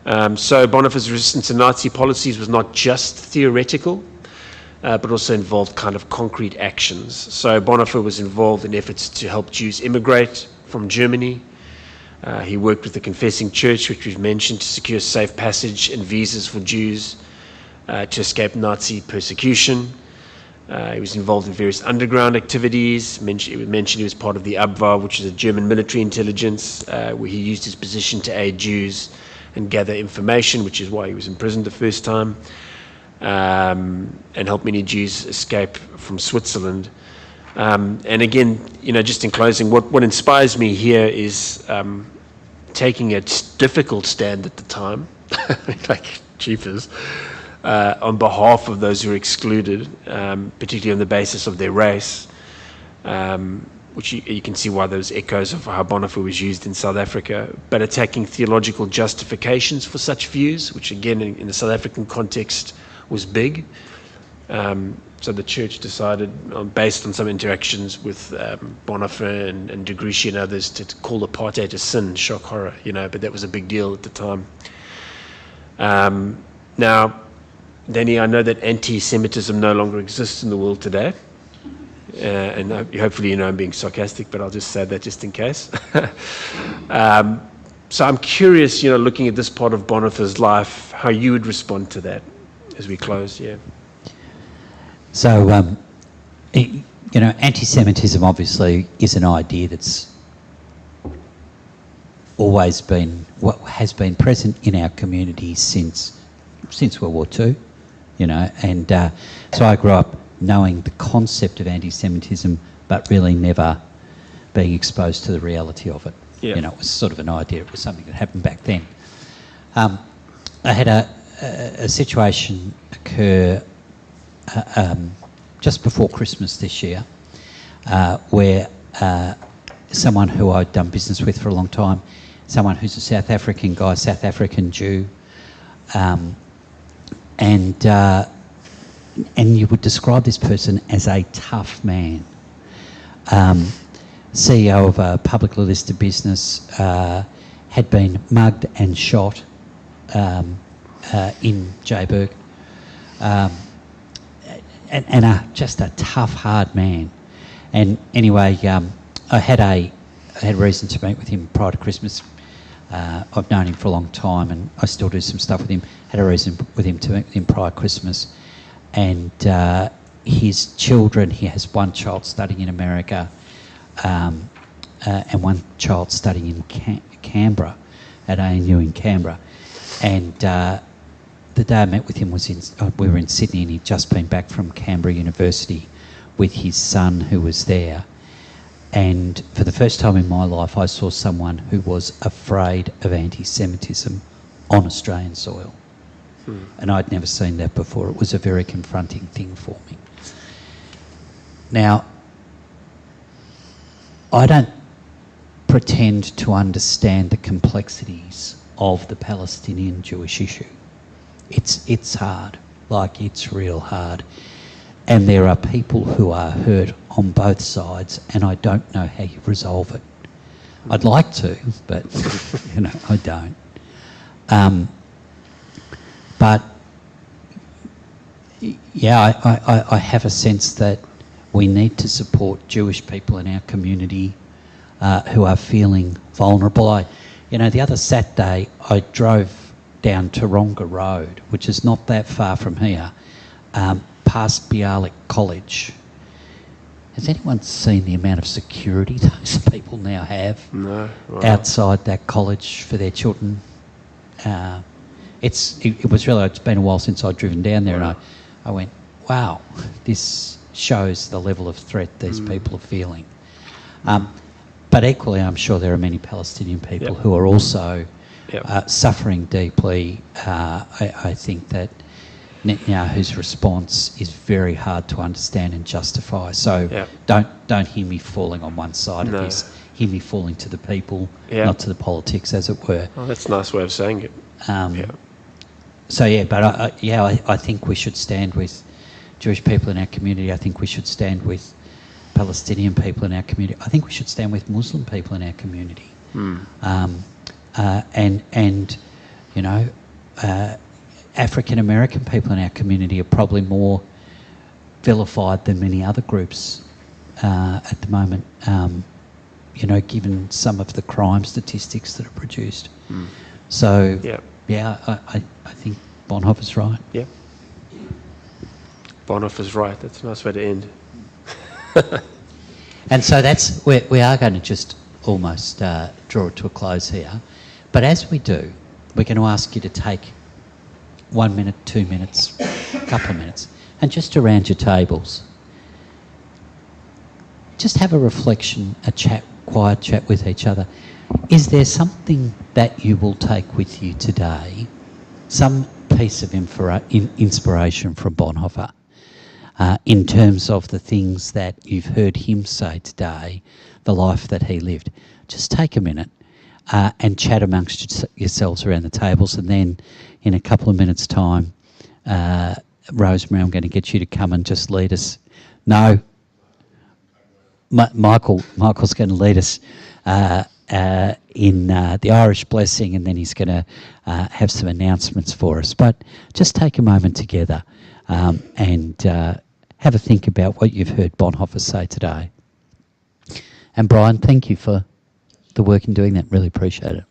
So Bonhoeffer's resistance to Nazi policies was not just theoretical, but also involved kind of concrete actions. So Bonhoeffer was involved in efforts to help Jews immigrate from Germany. He worked with the Confessing Church, which we've mentioned, to secure safe passage and visas for Jews to escape Nazi persecution. He was involved in various underground activities. He was part of the Abwehr, which is a German military intelligence, where he used his position to aid Jews and gather information, which is why he was imprisoned the first time, and helped many Jews escape from Switzerland. And again, just in closing, what inspires me here is taking a difficult stand at the time, like jeepers, on behalf of those who are excluded, particularly on the basis of their race, which you can see why those echoes of how Bonhoeffer was used in South Africa, but attacking theological justifications for such views, which again in the South African context was big. So the church decided, based on some interactions with Bonhoeffer and de Gruchy and others, to call apartheid a sin, shock horror, but that was a big deal at the time. Now, Danny, I know that anti-Semitism no longer exists in the world today, and hopefully I'm being sarcastic, but I'll just say that just in case. So I'm curious, looking at this part of Bonhoeffer's life, how you would respond to that as we close, yeah. So, anti-Semitism obviously is an idea that's always been, has been present in our community since World War II, and so I grew up knowing the concept of anti-Semitism, but really never being exposed to the reality of it. Yeah. It was sort of an idea, it was something that happened back then. I had a situation occur just before Christmas this year, where someone who I'd done business with for a long time, someone who's a South African guy, South African Jew, and you would describe this person as a tough man. CEO of a publicly listed business, had been mugged and shot in Joburg. And just a tough, hard man. And anyway, I had reason to meet with him prior to Christmas. I've known him for a long time, and I still do some stuff with him. Had a reason with him to meet with him prior to Christmas. And his children, he has one child studying in America, and one child studying in Canberra, at ANU in Canberra. And the day I met with him we were in Sydney, and he'd just been back from Canberra University with his son who was there. And for the first time in my life, I saw someone who was afraid of anti-Semitism on Australian soil. And I'd never seen that before. It was a very confronting thing for me. Now, I don't pretend to understand the complexities of the Palestinian Jewish issue. It's hard, it's real hard. And there are people who are hurt on both sides, and I don't know how you resolve it. I'd like to, but, I don't. But, yeah, I have a sense that we need to support Jewish people in our community who are feeling vulnerable. The other Saturday, I drove down Taronga Road, which is not that far from here, past Bialik College. Has anyone seen the amount of security those people now have outside that college for their children? It's been a while since I'd driven down there, and I went, wow, this shows the level of threat these people are feeling. But equally, I'm sure there are many Palestinian people Yep. who are also Yep. suffering deeply. I think that Netanyahu's response is very hard to understand and justify. So Yep. don't hear me falling on one side No. of this. Hear me falling to the people, Yep. not to the politics, as it were. Oh, that's a nice way of saying it. Yeah. So yeah, but I think we should stand with Jewish people in our community. I think we should stand with Palestinian people in our community. I think we should stand with Muslim people in our community. And you know, African American people in our community are probably more vilified than many other groups at the moment. You know, given some of the crime statistics that are produced. So Yeah. yeah, I think Bonhoeffer's right. Yeah. Bonhoeffer's right. That's a nice way to end. And so we are going to just almost draw it to a close here. But as we do, we're going to ask you to take 1 minute, 2 minutes, a couple of minutes, and just around your tables, just have a reflection, a chat, quiet chat with each other. Is there something that you will take with you today, some piece of inspiration from Bonhoeffer, in terms of the things that you've heard him say today, the life that he lived? Just take a minute and chat amongst yourselves around the tables, and then in a couple of minutes' time, Rosemary, I'm going to get you to come and just lead us. No, Michael's going to lead us in the Irish blessing, and then he's going to have some announcements for us. But just take a moment together and have a think about what you've heard Bonhoeffer say today. And Brian, thank you for the work in doing that. Really appreciate it.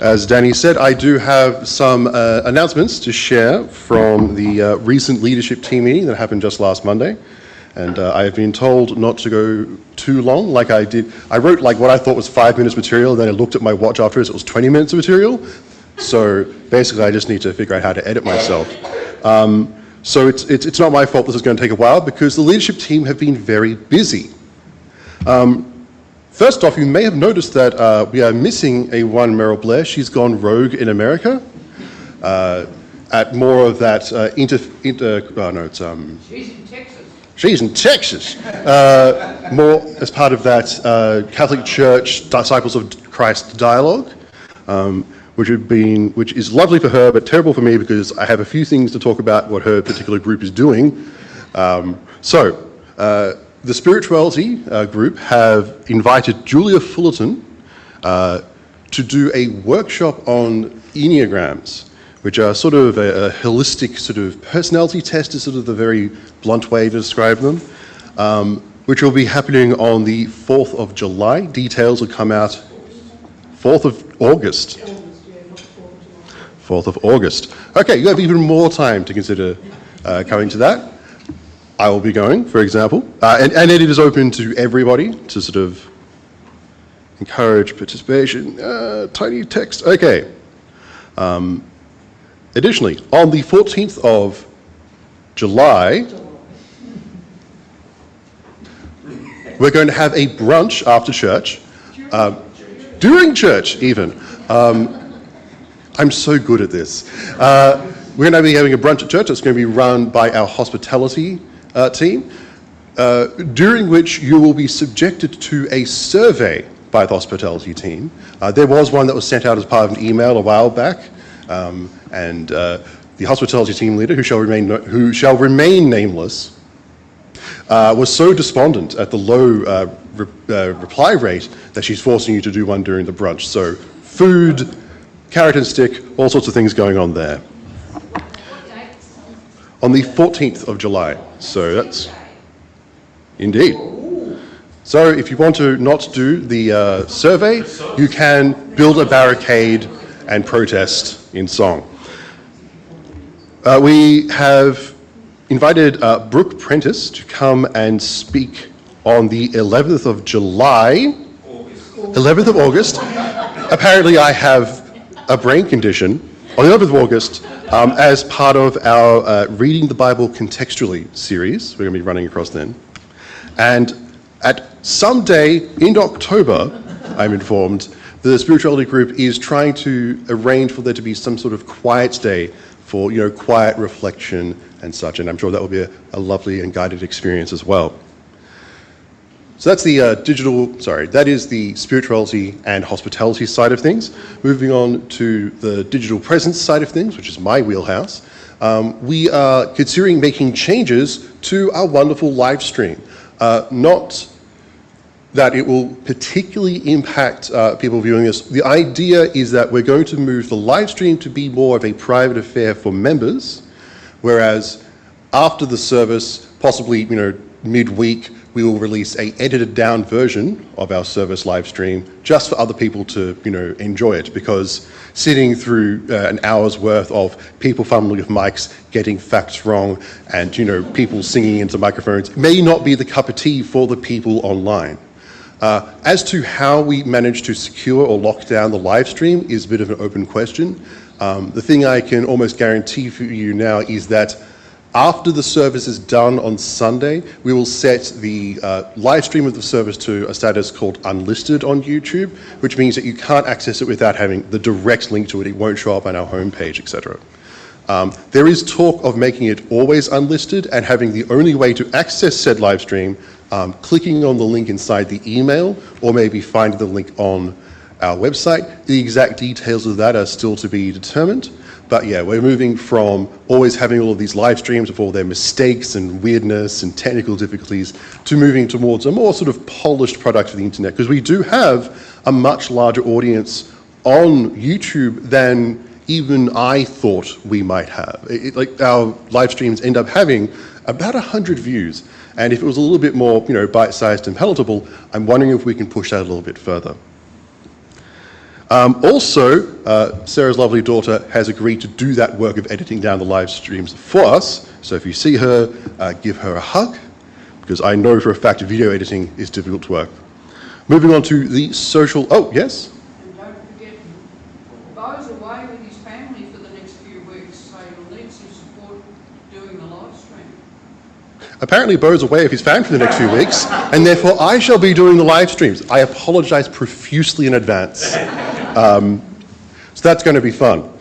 As Danny said, I do have some announcements to share from the recent leadership team meeting that happened just last Monday. And I have been told not to go too long like I did. I wrote like what I thought was 5 minutes material, and then I looked at my watch afterwards, it was 20 minutes of material. So basically I just need to figure out how to edit myself. So it's not my fault this is going to take a while because the leadership team have been very busy. First off, you may have noticed that we are missing a one Meryl Blair. She's gone rogue in America at more of that She's in Texas. She's in Texas. More as part of that Catholic Church Disciples of Christ dialogue, which is lovely for her, but terrible for me because I have a few things to talk about what her particular group is doing. The spirituality group have invited Julia Fullerton to do a workshop on Enneagrams, which are sort of a holistic sort of personality test is sort of the very blunt way to describe them, which will be happening on the 4th of July. Details will come out 4th of August. 4th of August. Okay, you have even more time to consider coming to that. I will be going, for example, and it is open to everybody to sort of encourage participation. Tiny text, okay. Additionally, on the 14th of July, we're going to have a brunch after church, during church even. I'm so good at this. We're going to be having a brunch at church that's going to be run by our hospitality team, during which you will be subjected to a survey by the hospitality team. There was one that was sent out as part of an email a while back, and the hospitality team leader, who shall remain nameless, was so despondent at the low reply rate that she's forcing you to do one during the brunch. So food, carrot and stick, all sorts of things going on there. On the 14th of July, so that's indeed. So if you want to not do the survey, you can build a barricade and protest in song. We have invited Brooke Prentice to come and speak on the 11th of July, 11th of August. Apparently I have a brain condition. On the 11th of August, as part of our Reading the Bible Contextually series, we're going to be running across then. And at some day in October, I'm informed, the spirituality group is trying to arrange for there to be some sort of quiet day for, quiet reflection and such. And I'm sure that will be a lovely and guided experience as well. So that's the that is the spirituality and hospitality side of things. Moving on to the digital presence side of things, which is my wheelhouse, we are considering making changes to our wonderful live stream. Not that it will particularly impact people viewing this. The idea is that we're going to move the live stream to be more of a private affair for members, whereas after the service, possibly midweek, we will release a edited down version of our service live stream just for other people to enjoy it, because sitting through an hour's worth of people fumbling with mics, getting facts wrong, and people singing into microphones may not be the cup of tea for the people online. As to how we manage to secure or lock down the live stream is a bit of an open question. The thing I can almost guarantee for you now is that after the service is done on Sunday, we will set the live stream of the service to a status called unlisted on YouTube, which means that you can't access it without having the direct link to it. It won't show up on our homepage, etc. There is talk of making it always unlisted and having the only way to access said live stream clicking on the link inside the email, or maybe finding the link on our website. The exact details of that are still to be determined. But yeah, we're moving from always having all of these live streams with all their mistakes and weirdness and technical difficulties to moving towards a more sort of polished product for the internet, because we do have a much larger audience on YouTube than even I thought we might have. Like our live streams end up having about 100 views, and if it was a little bit more, bite-sized and palatable, I'm wondering if we can push that a little bit further. Also, Sarah's lovely daughter has agreed to do that work of editing down the live streams for us. So if you see her, give her a hug, because I know for a fact video editing is difficult work. Moving on to the social, oh, yes? And don't forget, Bo's away with his family for the next few weeks, so you'll need some support doing the live stream. Apparently Bo's away with his family for the next few weeks, and therefore I shall be doing the live streams. I apologise profusely in advance. So that's going to be fun.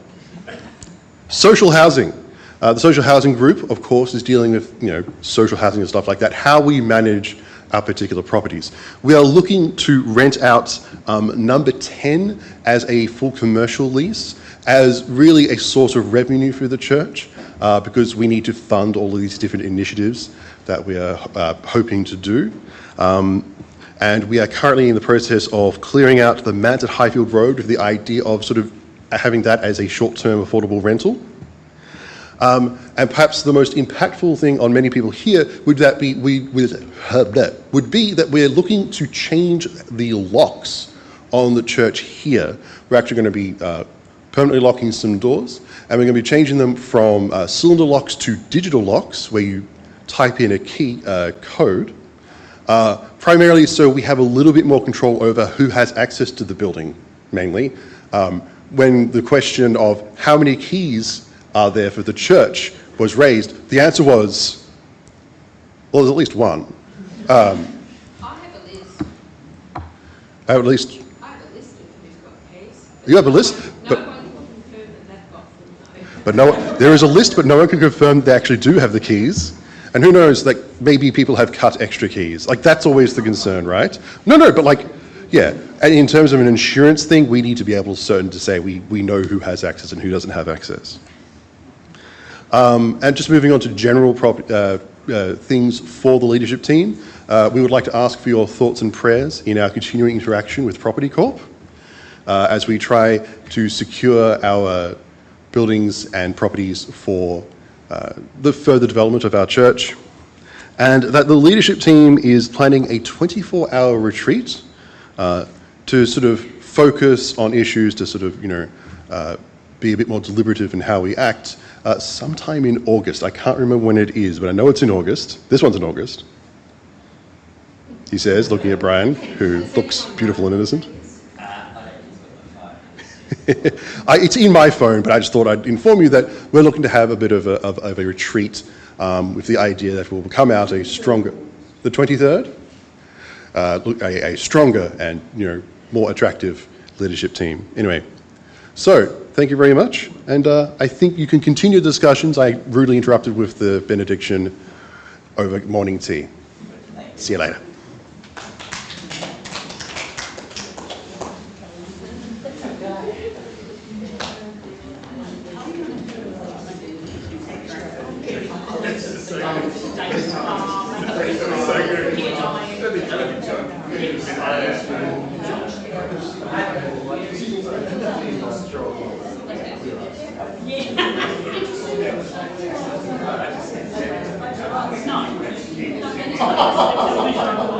Social housing. The social housing group, of course, is dealing with social housing and stuff like that, how we manage our particular properties. We are looking to rent out number 10 as a full commercial lease, as really a source of revenue for the church, because we need to fund all of these different initiatives that we are hoping to do. And we are currently in the process of clearing out the manse at Highfield Road with the idea of sort of having that as a short-term affordable rental. And perhaps the most impactful thing on many people here would be that we're looking to change the locks on the church here. We're actually going to be permanently locking some doors, and we're going to be changing them from cylinder locks to digital locks, where you type in a key code, primarily so we have a little bit more control over who has access to the building, mainly. When the question of how many keys are there for the church was raised, the answer was, well, there's at least one. I have a list. I have at least. I have a list of who's got keys. You have a list, No one can confirm that they've got them, but there is a list, but no one can confirm they actually do have the keys. And who knows, like, maybe people have cut extra keys. Like, that's always the concern, right? No, but like, yeah. And in terms of an insurance thing, we need to be able to say we know who has access and who doesn't have access. And just moving on to general things for the leadership team, we would like to ask for your thoughts and prayers in our continuing interaction with Property Corp, as we try to secure our buildings and properties for the further development of our church, and that the leadership team is planning a 24-hour retreat to sort of focus on issues, to sort of, be a bit more deliberative in how we act, sometime in August. I can't remember when it is, but I know it's in August. This one's in August, he says, looking at Brian, who looks beautiful and innocent. It's in my phone, but I just thought I'd inform you that we're looking to have a bit of a retreat with the idea that we'll come out a stronger, the 23rd, a stronger and more attractive leadership team. Anyway, so thank you very much, and I think you can continue discussions. I rudely interrupted with the benediction over morning tea. See you later. No.